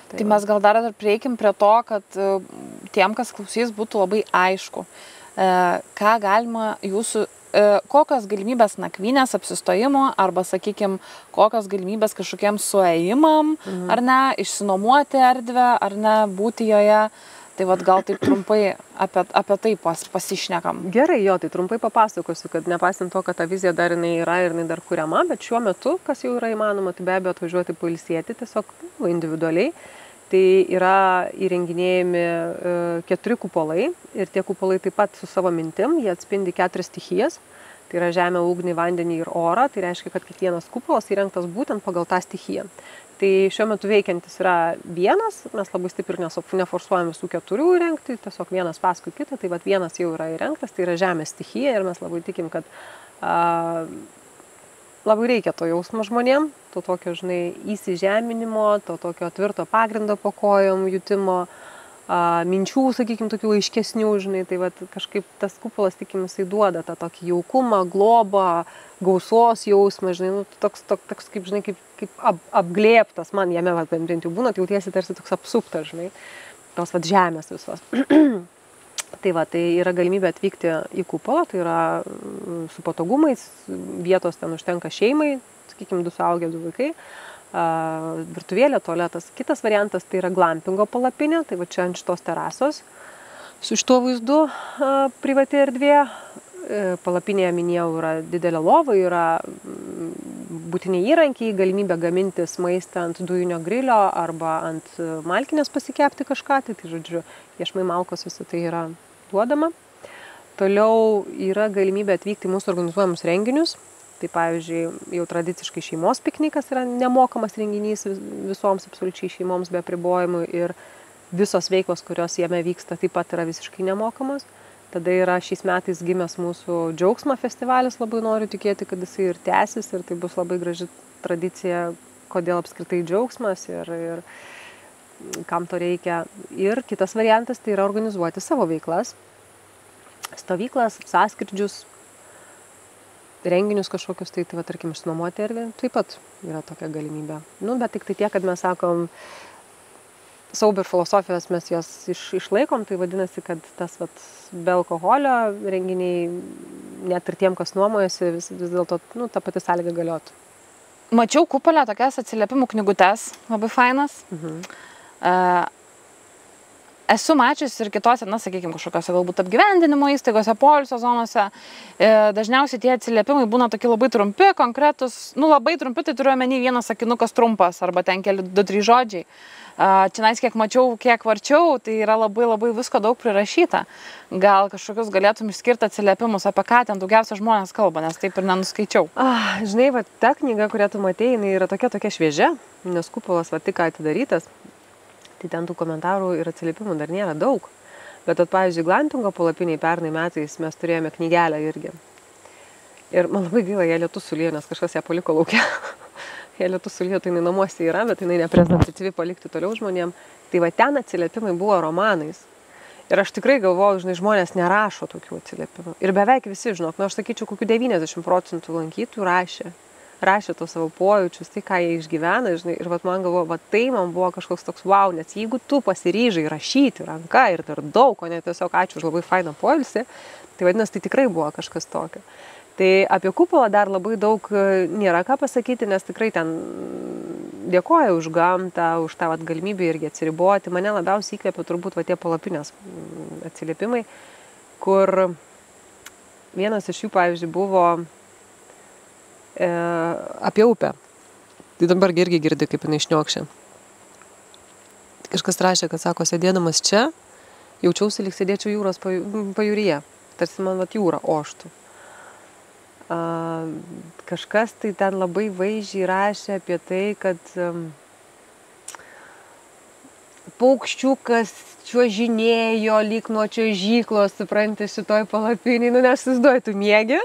Tai mes gal dar prieikim prie to, kad tiem, kas klausys, būtų labai aišku, ką galima jūsų, kokios galimybės nakvynės apsistojimo arba, sakykime, kokios galimybės kažkokiems suėjimam, ar ne, išsinuomoti erdvę, ar ne, būti joje. Tai vat gal taip trumpai apie tai pasišnekam. Gerai, jo, tai trumpai papasakosiu, kad nepaisant to, kad ta vizija dar jinai yra ir jinai dar kuriama, bet šiuo metu, kas jau yra įmanoma, tai be abejo atvažiuoti pailsėti tiesiog individualiai. Tai yra įrenginėjami 4 kupolai ir tie kupolai taip pat su savo mintim, jie atspindi 4 stichijas. Tai yra žemė, ugnį, vandenį ir orą. Tai reiškia, kad kiekvienas kupolas įrengtas būtent pagal tą stichiją. Tai šiuo metu veikiantis yra vienas, mes labai stipriai neforsuojam visų 4 įrengti, tiesiog vienas paskui kitą, tai vat vienas jau yra įrengtas, tai yra žemės stichija ir mes labai tikim, kad labai reikia to jausmo žmonėm, to tokio, žinai, įsižeminimo, to tokio tvirto pagrindo po kojom, jutimo, minčių, sakykime, tokių aiškesnių, žinai, tai vat kažkaip tas kupolas, tikim, jisai duoda tą tokį jaukumą, globą, gausos jausmą, žinai, nu, toks kaip, žinai, kaip apglėbtas, man jame, vat, bent jau būna, tai jautiesi tarsi toks apsuptas, žinai, tos vat žemės visos. Tai va, tai yra galimybė atvykti į kupolą, tai yra su patogumais, vietos ten užtenka šeimai, sakykime, 2 suaugę, 2 vaikai. Virtuvėlė, tualetas. Kitas variantas tai yra glampingo palapinė, tai va čia ant šitos terasos su šituo vaizdu privati erdvė. Palapinėje, minėjau, yra didelė lova, yra būtini įrankiai, galimybė gamintis maistą ant dujinio grilio arba ant malkinės pasikepti kažką, tai žodžiu, iešmai, malkos, visą tai yra duodama. Toliau yra galimybė atvykti į mūsų organizuojamus renginius. Tai pavyzdžiui, jau tradiciškai šeimos piknikas yra nemokamas renginys visoms absoliučiai šeimoms be apribojimų ir visos veiklos, kurios jame vyksta, taip pat yra visiškai nemokamos. Tada yra šiais metais gimęs mūsų Džiaugsmo festivalis, labai noriu tikėti, kad jisai ir tęsis ir tai bus labai graži tradicija, kodėl apskritai džiaugsmas ir kam to reikia. Ir kitas variantas tai yra organizuoti savo veiklas, stovyklas, sąskrydžius, renginius kažkokius, tai va, tarkim, išsinuomoti erdvę, taip pat yra tokia galimybė. Nu, bet tik tai tiek, kad mes sakom, siaubo ir filosofijos mes jos išlaikom, tai vadinasi, kad tas vat, be alkoholio renginiai, net ir tiem, kas nuomojasi, vis dėlto, nu, ta pati sąlyga galiotų. Mačiau kupolę tokias atsiliepimų knygutes, labai fainas. Esu mačiusi ir kitose, na, sakykime, kažkokiose galbūt apgyvendinimo įstaigose, poilsio zonose. Dažniausiai tie atsiliepimai būna tokie labai trumpi, konkretus. Nu, labai trumpi, tai turiu omeny vienas sakinukas trumpas, arba ten keli 2-3 žodžiai. Čia kiek mačiau, kiek varčiau, tai yra labai visko daug prirašyta. Gal kažkokius galėtum išskirti atsiliepimus, apie ką ten daugiausia žmonės kalba, nes taip ir nenuskaičiau. Žinai, va, ta knyga, kurią tu matėjai, jinai yra tokia šviežia, nes kupolas va tik ką atidarytas. Tai ten tų komentarų ir atsiliepimų dar nėra daug. Bet, pavyzdžiui, glampingo palapiniai pernai metais mes turėjome knygelę irgi. Ir man labai gaila, ją lietus suliejo, nes kažkas ją paliko laukia. Ją lietus suliejo, tai jinai namuose yra, bet jinai neprezentatyvi palikti toliau žmonėm. Tai va ten atsiliepimai buvo romanais. Ir aš tikrai galvoju, žinai, žmonės nerašo tokių atsiliepimų. Ir beveik visi, žinok, nu aš sakyčiau, kokių 90% lankytojų rašė tos savo pojūčius, tai ką jie išgyvena, žinai, ir vat man galvoju, vat tai man buvo kažkoks toks wow, nes jeigu tu pasiryžai rašyti ranka ir dar daug, o ne tiesiog ačiū už labai fainą poilsį, tai vadinasi, tai tikrai buvo kažkas tokio. Tai apie kupolą dar labai daug nėra ką pasakyti, nes tikrai ten dėkoja už gamtą, už tą vat galimybę irgi atsiriboti. Mane labiausiai įkvėpė turbūt va tie palapinės atsiliepimai, kur vienas iš jų, pavyzdžiui, buvo apie upę. Tai dabar irgi girdi, kaip jinai šniokščia. Kažkas rašė, kad sako, sėdėdamas čia, jaučiausi, lyg sėdėčiau jūros pajūryje. Tarsi man vat jūra oštų. Kažkas tai ten labai vaizdžiai rašė apie tai, kad paukščiukas čiuožinėjo lyg nuo čiuožyklos, supranti, šitoj palapinėj. Nu, nes įsivaizduoju, tu miegi.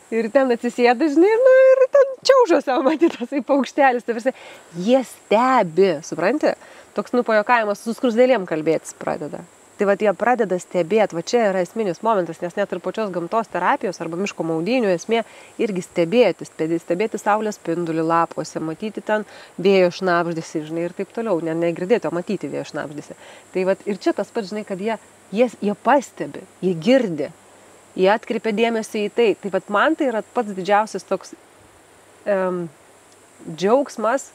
Ir ten atsisėda, žinai, nu, ir ten čiaužo savo matytas į paukštelis. Tai visi, jie stebi, supranti? Toks pajuokavimas su skrusdėlėm kalbėtis pradeda. Tai va, jie pradeda stebėti, va čia yra esminis momentas, nes net ir pačios gamtos terapijos arba miško maudynių esmė irgi stebėti saulės spindulį lapuose, matyti ten vėjo šnabždesį, žinai, ir taip toliau, negirdėti, o matyti vėjo šnabždesį. Tai va, ir čia tas pats, žinai, kad jie pastebi, jie girdi. Jie atkreipia dėmesį į tai. Tai vat man tai yra pats didžiausias toks džiaugsmas,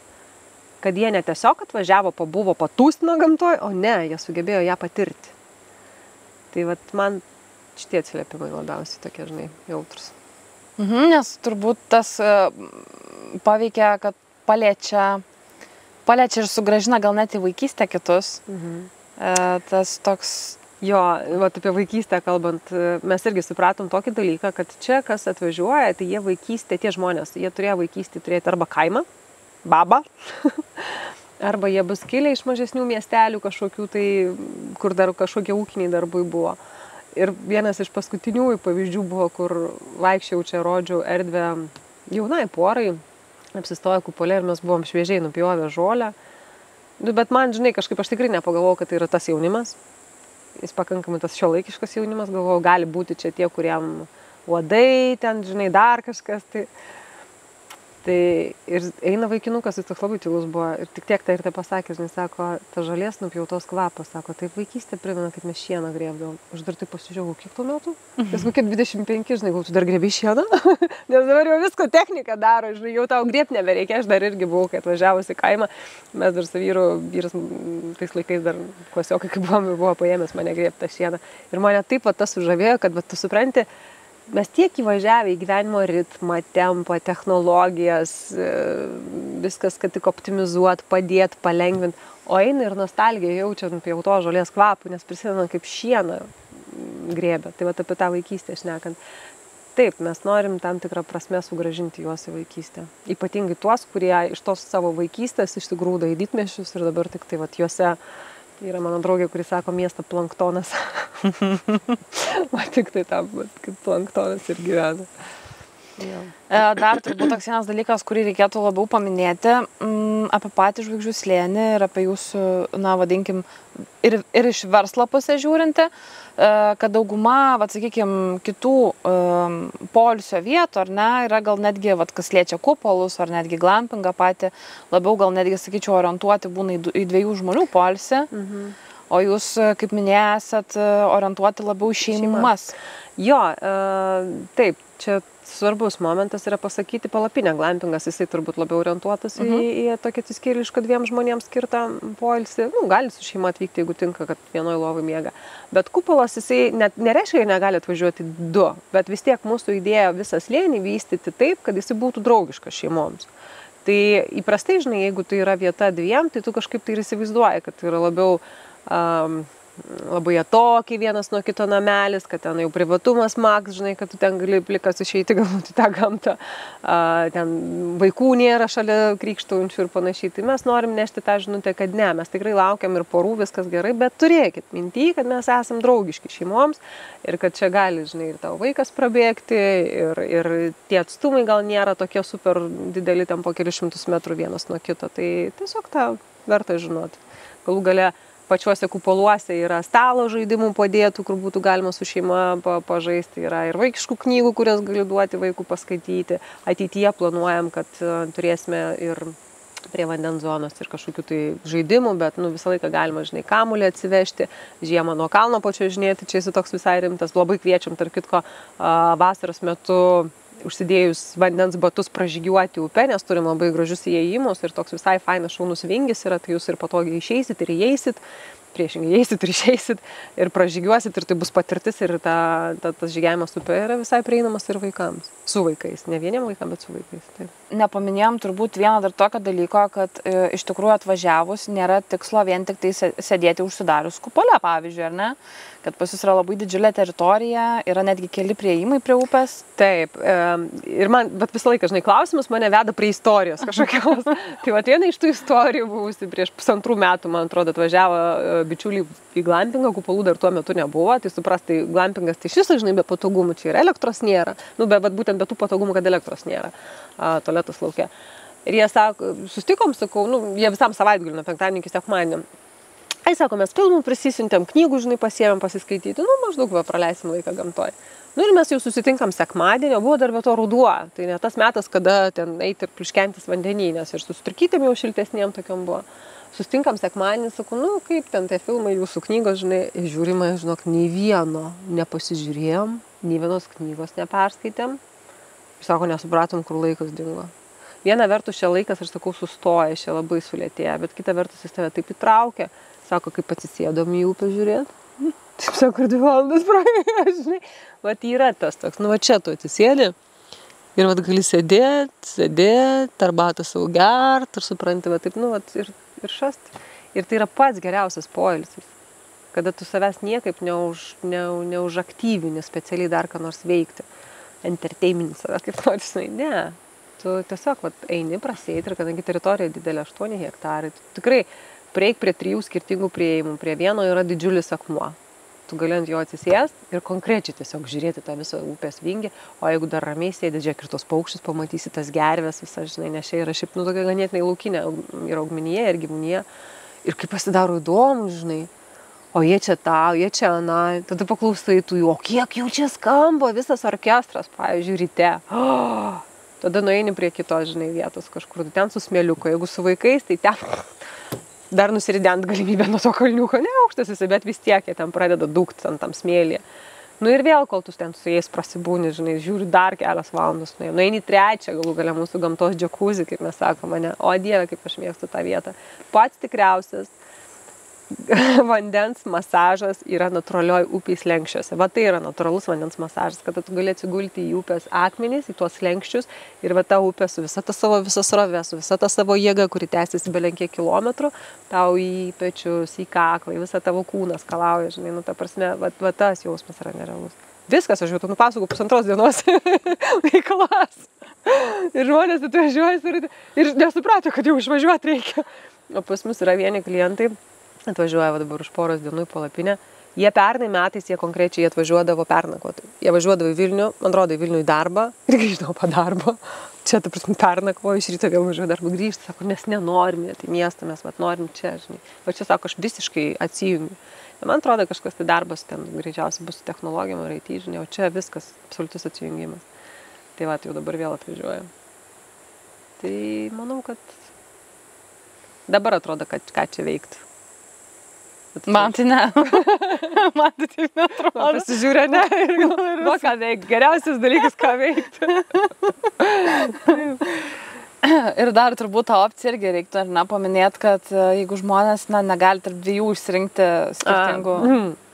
kad jie ne tiesiog atvažiavo, pabuvo, patūstino gamtoj, o ne, jie sugebėjo ją patirti. Tai vat man šitie atsiliepimai labiausiai tokie, žinai, jautrus. Nes turbūt tas paveikia, kad paliečia ir sugrąžina gal net į vaikystę kitus. Tas toks Jo, vat apie vaikystę kalbant, mes irgi supratom tokį dalyką, kad čia, kas atvažiuoja, tai jie vaikystė, tie žmonės, jie turėjo vaikystį turėti arba kaimą, babą, arba jie bus kilę iš mažesnių miestelių kažkokių, tai kur dar kažkokie ūkiniai darbai buvo. Ir vienas iš paskutiniųjų pavyzdžių buvo, kur vaikščiau čia, rodžiau erdvę jaunai porai, apsistojo kupolė ir mes buvom šviežiai nupjovę žolę. Bet man, žinai, kažkaip aš tikrai nepagalvojau, kad tai yra tas jaunimas. Jis pakankamai tas šiuolaikiškas jaunimas, galvojau, gali būti čia tie, kuriem uodai, ten, žinai, dar kažkas. Tai ir eina vaikinukas, jis toks labai tylus buvo ir tik tiek tai ir tai pasakė, žinai, sako, ta žolės nupjautos kvapas, sako, taip vaikystė primena, kad mes šieną grėbdavom. Aš dar taip pasižiūrėjau, kiek tuo metu? Jis kokie 25, žinai, gal tu dar grėbi šieną? Nes dabar jau visko technika daro, žinai, jau tau grėbti nebereikia, aš dar irgi buvau, kai atvažiavusi į kaimą, mes dar su vyras tais laikais dar klasiokai, kai buvo paėmęs mane grėbti tą šieną. Ir mane taip pat tas sužavėjo, kad tu supranti, mes tiek įvažiavę į gyvenimo ritmą, tempą, technologijas, viskas, kad tik optimizuot, padėt, palengvint, o eina ir nostalgija jaučia nupjauto žolės kvapų, nes prisimena kaip šieną grėbė. Tai vat apie tą vaikystę šnekant. Taip, mes norim tam tikrą prasme sugrąžinti juos į vaikystę. Ypatingai tuos, kurie iš tos savo vaikystės išsigrūda į didmiesčius ir dabar tik tai vat juose. Yra mano draugė, kuris sako miesto planktonas. Man tik tai tam, kaip planktonas ir gyvena. Dar turbūt toks vienas dalykas, kurį reikėtų labiau paminėti apie patį Žvaigždžių slėnį ir apie jūsų, na, vadinkim, ir iš verslo pusės žiūrinti, kad dauguma, sakykime, kitų poilsio vietų, ar ne, yra gal netgi, kas liečia kupolus, ar netgi glampingą patį, labiau gal netgi, sakyčiau, orientuoti būna į dviejų žmonių poilsį, o jūs, kaip minėjai, esat orientuoti labiau į šeimas. Jo, taip, čia svarbus momentas yra pasakyti palapinę. Glampingas, jisai turbūt labiau orientuotas į tokį atsiskyrėlišką dviem žmonėms skirtą poilsį. Gali su šeima atvykti, jeigu tinka, kad vienoj lovai miega. Bet kupolas, jisai nereiškia, kad negali atvažiuoti du, bet vis tiek mūsų idėja visą slėnį vystyti taip, kad jisai būtų draugiškas šeimoms. Tai įprastai, žinai, jeigu tai yra vieta dviem, tai tu kažkaip tai ir įsivaizduoji, kad tai yra labiau labai atokiai vienas nuo kito namelis, kad ten jau privatumas maks, žinai, kad tu ten gali plikas išeiti galbūt į tą gamtą, ten vaikų nėra šalia krykštaujančių ir panašiai. Tai mes norim nešti tą žinutę, kad ne, mes tikrai laukiam ir porų, viskas gerai, bet turėkit mintį, kad mes esam draugiški šeimoms ir kad čia gali, žinai, ir tavo vaikas prabėgti ir tie atstumai gal nėra tokie super dideli, ten po kelius šimtus metrų vienas nuo kito. Tai tiesiog tą verta žinoti. Galų gale pačiuose kupoluose yra stalo žaidimų padėtų, kur būtų galima su šeima pažaisti. Yra ir vaikiškų knygų, kurias gali duoti vaikų paskaityti. Ateityje planuojam, kad turėsime ir prie vandens zonos ir kažkokių tai žaidimų, bet visą laiką galima, žinai, kamuolį atsivežti, žiemą nuo kalno pačiuožinėti, čia esi toks visai rimtas. Labai kviečiam, tarp kitko, vasaros metu užsidėjus vandens batus pražygiuoti upę, nes turim labai gražius įėjimus ir toks visai fainas šaunus vingis yra, tai jūs ir patogiai išeisit ir įeisit, priešingai įeisit ir išeisit ir pražygiuosit ir tai bus patirtis ir tas žygiavimas upė yra visai prieinamas ir vaikams, su vaikais, ne vieniem vaikams, bet su vaikais. Taip. Nepaminėjom turbūt vieną dar tokio dalyko, kad iš tikrųjų atvažiavus nėra tikslo vien tik tai sėdėti užsidarius kupole, pavyzdžiui, ar ne? Kad pas jūs yra labai didžiulė teritorija, yra netgi keli prieimai prie upės. Taip, ir man, bet visą laiką, žinai, klausimas mane veda prie istorijos kažkokios. Tai viena iš tų istorijų buvusi prieš 1,5 metų, man atrodo, atvažiavo bičiuliai į glampingą, kupolų dar tuo metu nebuvo, tai suprastai, glampingas tai šis, žinai, be patogumų, čia ir elektros nėra, būtent be tų patogumų, kad elektros nėra, tualetas lauke. Ir jie sako, sustikom, sakau, jie visam savaitgaliu nuo penktadienio iki sekmadienio. Ai, sako, mes filmų prisisiuntėm, knygų, žinai, pasiėmėm pasiskaityti, maždaug praleisim laiką gamtoj. Ir mes jau susitinkam sekmadienį, buvo dar be to ruduo, tai ne tas metas, kada ten eiti ir pliškentis vandenį, nes ir susitrikyti jau šiltesniem tokiam buvo. Susitinkam sekmadienį, sakau, kaip ten tie filmai, jūsų knygos, žinai, žiūrime, žinok, nei vieno nepasižiūrėjom, nei vienos knygos neperskaitėm. Ir sako, nesupratom, kur laikas dingo. Viena vertus šia laikas, aš sakau, sustoja, šia labai sulėtėja, bet kita vertus jis tave taip įtraukia. Sako, kaip atsisėdom į upę žiūrėti. Taip sako, 2 valandas praėjo, žinai. Vat yra tas toks, čia tu atsisėdi ir gali sėdėti, arbatą sau gert ir supranti, taip, ir šast. Ir tai yra pats geriausias poilsis. kada tu savęs niekaip neužaktyvini specialiai dar ką nors veikti, entertainment savęs kaip nori, žinai, ne. Tu tiesiog eini, prasieiti ir kadangi teritorija didelė 8 hektarai, tu tikrai prieik prie 3 skirtingų prieimų, prie vieno yra didžiulis akmuo. Tu gali ant jo atsisėst ir konkrečiai tiesiog žiūrėti tą visą upės vingį, o jeigu dar ramiai sėdi, žiūrėk ir tos paukščius, pamatysi tas gerves visą, žinai, nes čia yra šiaip, tokia ganėtinai laukinė ir augmenija, ir gyvūnija. Ir kaip pasidaro įdomu, žinai, o jie čia tau, jie čia ana, tada paklausai tu jų, o kiek jų čia skamba, visas orkestras, pavyzdžiui, ryte. Tada nueini prie kitos, žinai, vietos kažkur, ten su smėliuko, jeigu su vaikais, tai ten dar nusirident galimybę nuo to kalniuko, ne aukštas jisai, bet vis tiek jie ten pradeda dūkti ant tam smėlyje. Nu ir vėl, kol tu ten su jais prasibūni, žinai, žiūri dar kelias valandas, nueini 3, galų galia mūsų gamtos džakuzį, kaip mes sakome, ne, o Dieve, kaip aš mėgstu tą vietą. Pats tikriausias vandens masažas yra natūralioj upės slenkščiuose. Va tai yra natūralus vandens masažas, kada tu gali atsigulti į upės akmenys, į tuos slenkščius ir va ta upė su visa ta savo visa srovė, su visa ta savo jėga, kuri tęsiasi belenkiek kilometrų, tau į pečius, į kaklą, į visą tavo kūną skalauja, žinai, nu ta prasme, va tas jausmas yra nerealus. Viskas, aš jau tu nupasakau 1,5 dienos veiklas. Ir žmonės atvažiuoja ir nesuprato, kad jau išvažiuoti reikia. O pas mus yra vieni klientai, atvažiuoja dabar už poros dienų į palapinę. Jie pernai metais, jie konkrečiai atvažiuodavo pernakvoti. Jie važiuodavo į Vilnių, man rodo, į Vilnių į darbą ir grįždavo po darbo. Čia, ta prasme, pernakvoju, iš ryto vėl važiuoju darbą grįžti, sako, nes nenorim, tai miestą mes norim čia, žinai. O čia, sako, aš visiškai atsijungiu. Man atrodo, kažkas tai darbas ten greičiausiai bus su technologijom ar IT, žinai, o čia viskas absoliutus atsijungimas. Tai va, tai jau dabar vėl atvažiuoju. Tai manau, kad dabar atrodo, kad ką čia veikti. Man tai ne. Man tai taip neatrodo. Pasižiūrė, ne. Nu, ką veikti. Geriausias dalykas, ką veikti. Ir dar turbūt tą opciją irgi reiktų, ar ne, paminėti, kad jeigu žmonės negali tarp 2 išsirinkti skirtingų.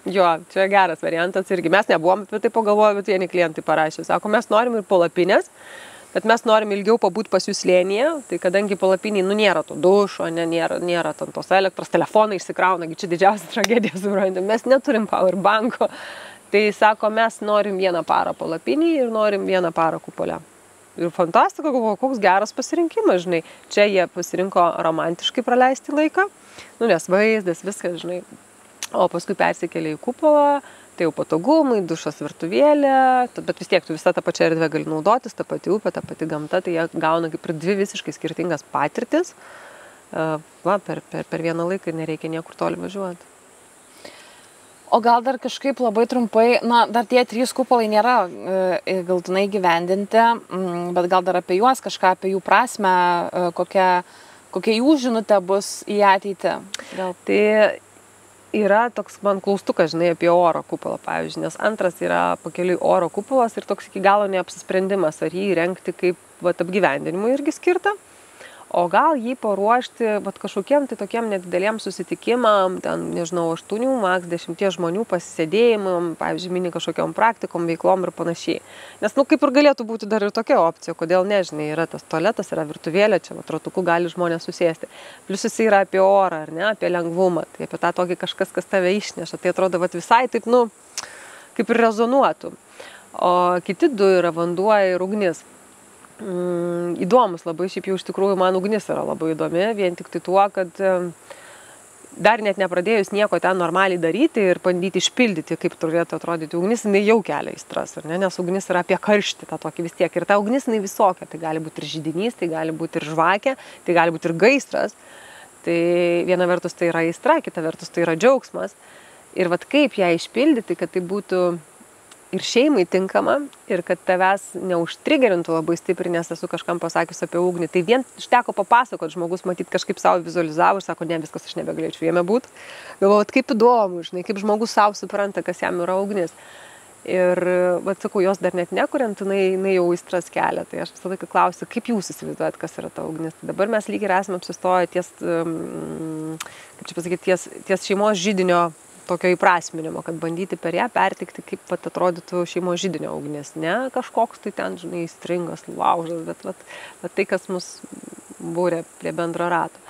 Jo, čia geras variantas irgi. Mes nebuvom apie tai pagalvoję, bet vieni klientai parašė. Sako, mes norim ir palapinės, bet mes norim ilgiau pabūti pas jūs slėnyje, tai kadangi palapiniai, nėra to dušo, nėra tos elektros, telefonai išsikrauna, čia didžiausia tragedija, suprantate, mes neturim powerbanko. Tai sako, mes norim 1 parą palapinį ir norim 1 parą kupolę. Ir fantastika, galvoju, koks geras pasirinkimas, žinai. Čia jie pasirinko romantiškai praleisti laiką, nes vaizdas, viskas, žinai. O paskui persikėlė į kupolą, tai jau patogumai, dušas, virtuvėlė, bet vis tiek tu visą tą pačią erdvę gali naudotis, ta pati upė, ta pati gamta, tai jie gauna kaip ir 2 visiškai skirtingas patirtis. Va, per vieną laiką nereikia niekur toli važiuoti. O gal dar kažkaip labai trumpai, dar tie 3 kupolai nėra galutinai gyvendinti, bet gal dar apie juos kažką, apie jų prasmę, kokia jų žinutė bus į ateitį. Gal. Tai yra toks man klaustukas, žinai, apie oro kupolą, pavyzdžiui, nes antras yra pakeliui oro kupolas ir toks iki galo neapsisprendimas, ar jį įrengti kaip apgyvendinimui irgi skirta. O gal jį paruošti kažkokiem tai tokiem nedideliem susitikimam, ten, nežinau, 8, maks 10 žmonių pasisėdėjimam, pavyzdžiui, mini kažkokiom praktikom, veiklom ir panašiai. Nes, kaip ir galėtų būti dar ir tokia opcija, kodėl nežinai, yra tas tualetas, yra virtuvėlė, čia ratuku gali žmonės susėsti. Plius jis yra apie orą, ar ne, apie lengvumą, tai apie tą tokį kažkas, kas tave išneša, tai atrodo visai taip, kaip ir rezonuotų. O kiti 2 yra vanduo ir ugnis. Įdomus labai, šiaip jau iš tikrųjų man ugnis yra labai įdomi, vien tik tai tuo, kad dar net nepradėjus nieko ten normaliai daryti ir bandyti išpildyti, kaip turėtų atrodyti ugnis, jinai jau kelia aistras, nes ugnis yra apie karštį, tą tokį vis tiek. Ir ta ugnis jinai visokia, tai gali būti ir židinys, tai gali būti ir žvakė, tai gali būti ir gaisras. Tai viena vertus tai yra aistra, kita vertus tai yra džiaugsmas. Ir kaip ją išpildyti, kad tai būtų ir šeimai tinkama, ir kad tavęs neužtrigerintų labai stipriai, nes esu kažkam pasakius apie ugnį. Tai vien išteko papasakot, žmogus matyt kažkaip savo vizualizavo ir sako, ne, viskas, aš nebegalėčiau jame būti. Galvojau, kaip įdomu, žinai, kaip žmogus savo supranta, kas jam yra ugnis. Ir, sakau, jos dar net nekuriant, jinai jau aistras kelia. Tai aš visą laiką klausiu, kaip jūs įsivaizduojat, kas yra ta ugnis. Tai dabar mes lyg ir esame apsistoję ties šeimos židinio tokio įprasminimo, kad bandyti per ją pertikti, kaip atrodytų šeimos židinio ugnis. Ne kažkoks tai ten, žinai, stringas, laužas, bet tai, kas mus būrė prie bendro rato.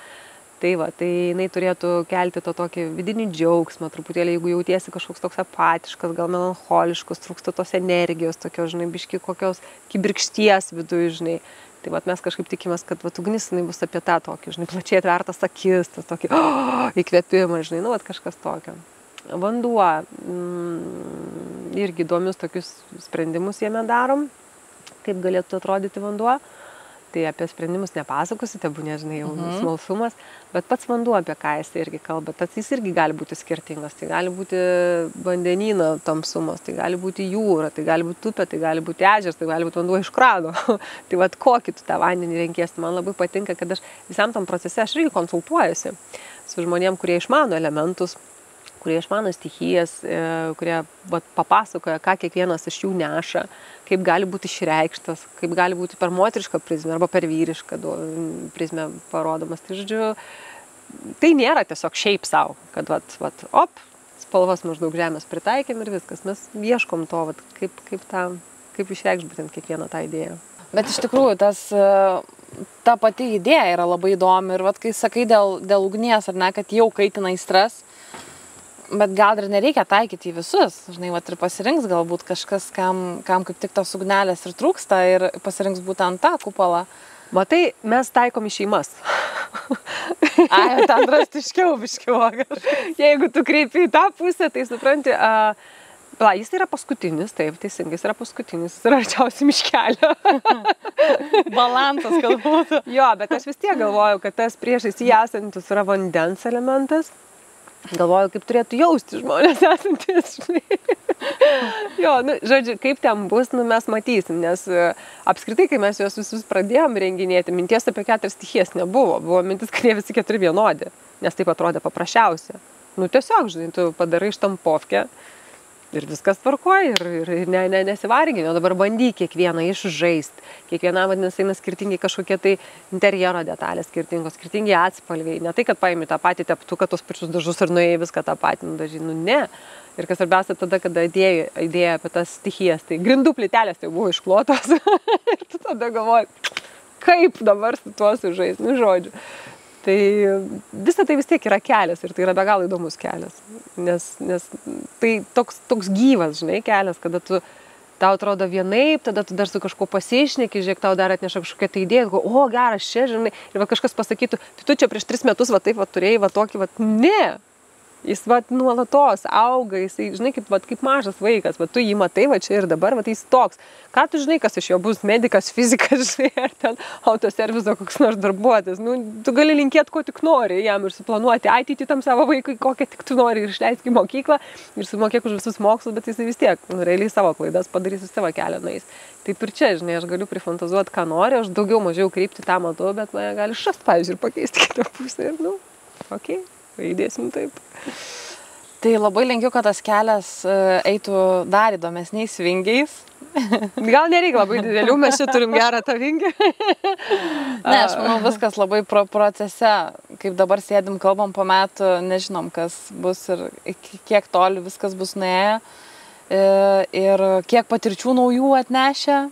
Tai va, tai jinai turėtų kelti to tokį vidinį džiaugsmą, truputėlį, jeigu jautiesi kažkoks toks apatiškas, gal melancholiškas, trūksta tos energijos, tokios, žinai, biški kokios kibirkšties viduje, žinai. Tai va, mes kažkaip tikimės, kad va, ugnis, jinai bus apie tą tokį, žinai, plačiai atvertas akis, tas tokį įkvėpimą, žinai, nu, va, kažkas tokio. Vanduo, irgi įdomius tokius sprendimus jame darom, kaip galėtų atrodyti vanduo. Tai apie sprendimus nepasakosiu, tebūnė, žinai, jau smalsumas, bet pats vanduo, apie ką jis irgi kalba, tas jis irgi gali būti skirtingas. Tai gali būti vandenyno tamsumas, tai gali būti jūra, tai gali būti upė, tai gali būti ežeras, tai gali būti vanduo iš krano. Tai vat kokį tu tą vandenį renkiesi. Man labai patinka, kad aš visam tam procese aš irgi konsultuojuosi su žmonėm, kurie išmano elementus, kurie išmano stichijas, kurie papasakoja, ką kiekvienas iš jų neša, kaip gali būti išreikštas, kaip gali būti per moterišką prizmę arba per vyrišką prizmę parodomas. Tai žodžiu, tai nėra tiesiog šiaip savo, kad spalvas maždaug žemės pritaikėm ir viskas. Mes ieškom to, kaip išreikšti būtent kiekvieną tą idėją. Bet iš tikrųjų, ta pati idėja yra labai įdomi ir kai sakai dėl ugnies, ar ne, kad jau kaitina aistras, bet gal ir nereikia taikyti į visus. Žinai, ir pasirinks galbūt kažkas, kam kaip tik tos ugnelės ir trūksta ir pasirinks būtent tą kupolą. Matai, mes taikom į šeimas. Ai, ten drastiškiau biškiau. Jeigu tu kreipi į tą pusę, tai supranti, jis yra paskutinis, taip, teisingai, jis yra paskutinis, jis yra arčiausiai miškelio. Balansas, kad būtų. Jo, bet aš vis tiek galvoju, kad tas priešais jį esantis yra vandens elementas. Galvoju, kaip turėtų jausti žmonės esantis, žinai. Jo, žodžiu, kaip ten bus, mes matysim, nes apskritai, kai mes juos visus pradėjom renginėti, minties apie 4 stichijas nebuvo. Buvo mintis, kad jie visi 4 vienodi, nes taip atrodė paprasčiausia. Tiesiog, žinai, tu padarai štampovkę ir viskas tvarkoja ir nesivargini, o dabar bandyk kiekvieną išžaist. Kiekviena, vadinasi, eina skirtingi kažkokie tai interjero detalės skirtingos, skirtingi atspalviai. Ne tai, kad paimi tą patį teptuką, tos pačius dažus ir nuėjai viską tą patį nudažyti. Ne. Ir kas svarbiausia tada, kada idėja apie tas stichijas, tai grindų plytelės tai buvo išklotos. Ir tu tada galvoji, kaip dabar su tuo sužaist, žodžiu. Tai visa tai vis tiek yra kelias ir tai yra be galo įdomus kelias, nes tai toks gyvas, žinai, kelias, kada tau atrodo vienaip, tada tu dar su kažkuo pasišneki, žiūrėk, tau dar atneša kažkokią tai idėją, o geras čia, žinai, ir kažkas pasakytų, tai tu čia prieš 3 metus taip turėjai tokį, ne. Jis nuolatos auga, jisai, žinai, kaip mažas vaikas, tu jį matai čia ir dabar, jis toks. Ką tu žinai, kas iš jo bus, medikas, fizikas, žinai, ar ten autoserviso koks nors darbuotojas. Tu gali linkėti, ko tik nori jam ir suplanuoti ateitį tam savo vaikui, kokią tik tu nori ir išleisk į mokyklą ir sumokėk už visus mokslus, bet jisai vis tiek, realiai savo klaidas padarys, savo kelią nueis. Taip ir čia, žinai, aš galiu prifantazuoti, ką nori, aš daugiau mažiau krypti tą matau, bet mane gali šast, pavyzdžiui, ir pakeisti kitą pusę ir, okei. Įdėsim taip. Tai labai linkiu, kad tas kelias eitų dar įdomesniais vingiais. Gal nereikia labai didelių, mes čia turim gerą tą vingį. Ne, aš manau, viskas labai procese. Kaip dabar sėdim, kalbam po metų, nežinom, kas bus ir kiek toli viskas bus nuėję. Ir kiek patirčių naujų atnešę.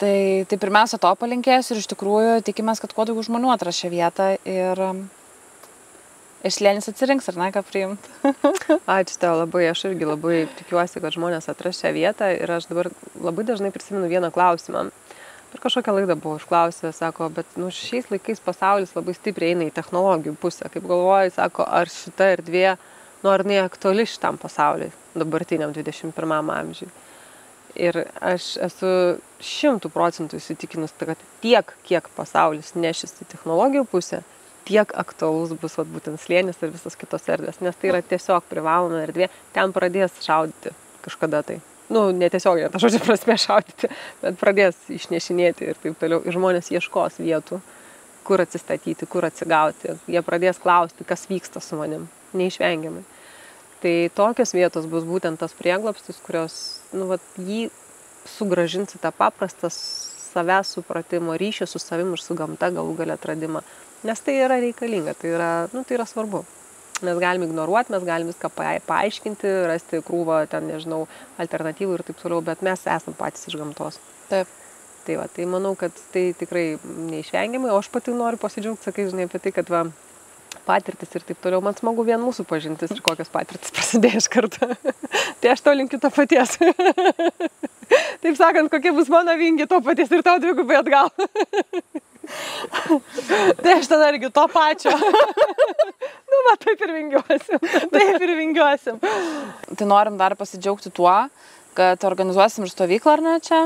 Tai pirmiausia, to palinkėsiu ir iš tikrųjų tikimės, kad kuo daugiau žmonių atras šią vietą ir Slėnis atsirinks, ar ne, ką priimti. Ačiū tau labai, aš irgi labai tikiuosi, kad žmonės atras šią vietą ir aš dabar labai dažnai prisimenu vieną klausimą. Per kažkokią laidą buvo užklausę, sako, bet šiais laikais pasaulis labai stipriai eina į technologijų pusę. Kaip galvoju, sako, ar šita erdvė, ar ne aktuali šitam pasauliui, dabartiniam 21 amžiui. Ir aš esu 100% įsitikinus, kad tiek, kiek pasaulis nešis į technologijų pusę, tiek aktualus bus būtent Slėnis ir visas kitos erdvės, nes tai yra tiesiog privaloma erdvė, ten pradės šaudyti kažkada tai. Netiesiogiai, ta žodžio prasme šaudyti, bet pradės išnešinėti ir taip toliau. Ir žmonės ieškos vietų, kur atsistatyti, kur atsigauti. Jie pradės klausti, kas vyksta su manim, neišvengiamai. Tai tokios vietos bus būtent tas prieglobstis, kurios jį sugrąžins į tą paprastą savęs supratimo, ryšį su savim ir su gamta galų gale atradimą. Nes tai yra reikalinga, tai yra svarbu. Mes galim ignoruoti, mes galim viską paaiškinti, rasti krūvą, alternatyvų ir taip toliau, bet mes esam patys iš gamtos. Taip. Tai manau, kad tai tikrai neišvengiamai, o aš pati noriu pasidžiaugti, sakai, žinai, apie tai, kad patirtis ir taip toliau. Man smagu vien mūsų pažintis ir kokios patirtis prasidėjo iš karto. Tai aš tau linkiu to paties. Taip sakant, kokie bus mano vingi, to paties ir tau dvigubai atgal. Tai aš tada irgi to pačio. Nu, va, taip ir vingiuosim. Taip ir vingiuosim. Tai norim dar pasidžiaugti tuo, kad organizuosim ir stovyklą, ar ne čia,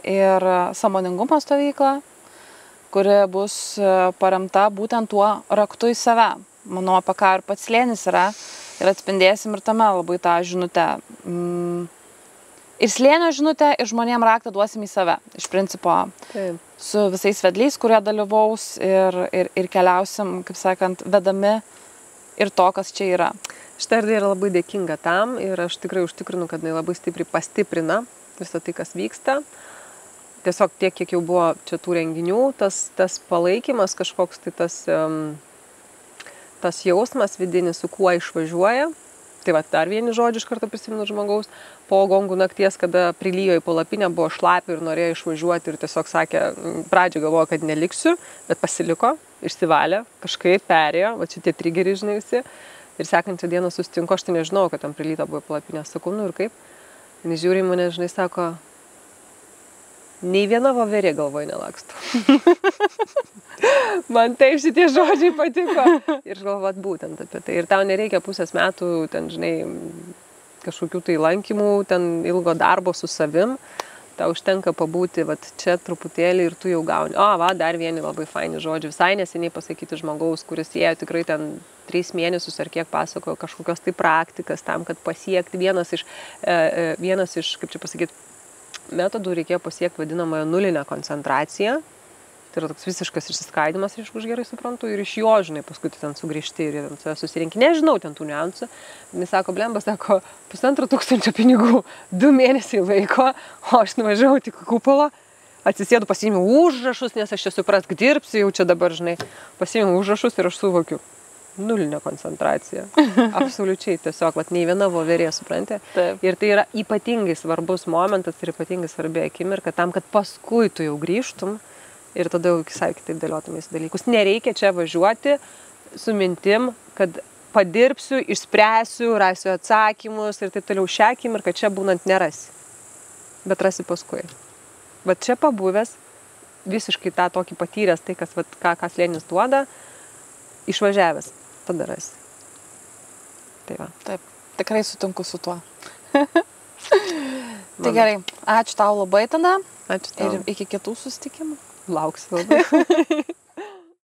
ir sąmoningumo stovyklą, kuri bus paremta būtent tuo raktu į save. Manau, apie ką ir pats slėnis yra. Ir atspindėsim ir tame labai tą žinutę. Ir slėnio žinutę, ir žmonėm raktą duosim į save. Iš principo, Taip. Su visais vedliais, kurie dalyvaus ir keliausim, kaip sakant, vedami ir to, kas čia yra. Šitą erdvę yra labai dėkinga tam ir aš tikrai užtikrinu, kad jinai labai stipriai pastiprina visą tai, kas vyksta. Tiesiog tiek, kiek jau buvo čia tų renginių, tas palaikymas kažkoks, tai tas jausmas vidinis, su kuo išvažiuoja. Tai va, dar vieni žodžiai iš karto prisimenu žmogaus. Po gongų nakties, kada prilyjo į palapinę, buvo šlapi ir norėjo išvažiuoti ir tiesiog sakė, pradžią galvojo, kad neliksiu, bet pasiliko, išsivalė, kažkaip perėjo, va čia tie trigeriai, žinai, visi. Ir sekančią dieną susitinku, aš tai nežinau, kad tam prilyta buvo į palapinę. Sakau, nu ir kaip? Jis žiūri į mane, žinai, sako, nei viena voverė galvoj nelaksto. Man taip šitie žodžiai patiko. Ir galvot būtent apie tai. Ir tau nereikia pusės metų, ten, žinai, kažkokių tai lankymų, ten ilgo darbo su savim. Tau užtenka pabūti, vat, čia truputėlį ir tu jau gauni. O, va, dar vieni labai faini žodžiai. Visai neseniai pasakyti žmogaus, kuris ėjo tikrai ten 3 mėnesius ar kiek pasakojo kažkokios tai praktikas tam, kad pasiekti vienas iš kaip čia pasakyti, metodų reikėjo pasiekti vadinamąją nulinę koncentraciją. Tai yra toks visiškas išsiskaidimas, aš gerai suprantu, ir iš jo, žinai, paskui ten sugrįžti ir susirinki. Nežinau ten tų niuansų. Jis sako, blemba, sako, 1500 pinigų, 2 mėnesiai laiko, o aš nuvažiavau tik kupolą, atsisėdu, pasiėmiau užrašus, nes aš čia suprask dirbsiu, jau čia dabar, žinai, pasiėmiau užrašus ir aš suvokiu. Nulinė koncentracija. Absoliučiai, tiesiog, vat, nei viena voverė, supranti. Taip. Ir tai yra ypatingai svarbus momentas ir ypatingai svarbi akimirka tam, kad paskui tu jau grįžtum ir tada jau visai kitaip dėliotumės dalykus. Nereikia čia važiuoti su mintim, kad padirbsiu, išspręsiu, rasiu atsakymus ir taip toliau šią akimirką čia būnant nerasi. Bet rasi paskui. Bet čia pabuvęs, visiškai tą tokį patyręs, tai ką slėnis duoda, išvažiavęs, tada rasi. Tai va. Taip, tikrai sutinku su tuo. Tai gerai, ačiū tau labai tada. Ačiū tau. Ir iki kitų susitikimų. Lauksiu labai.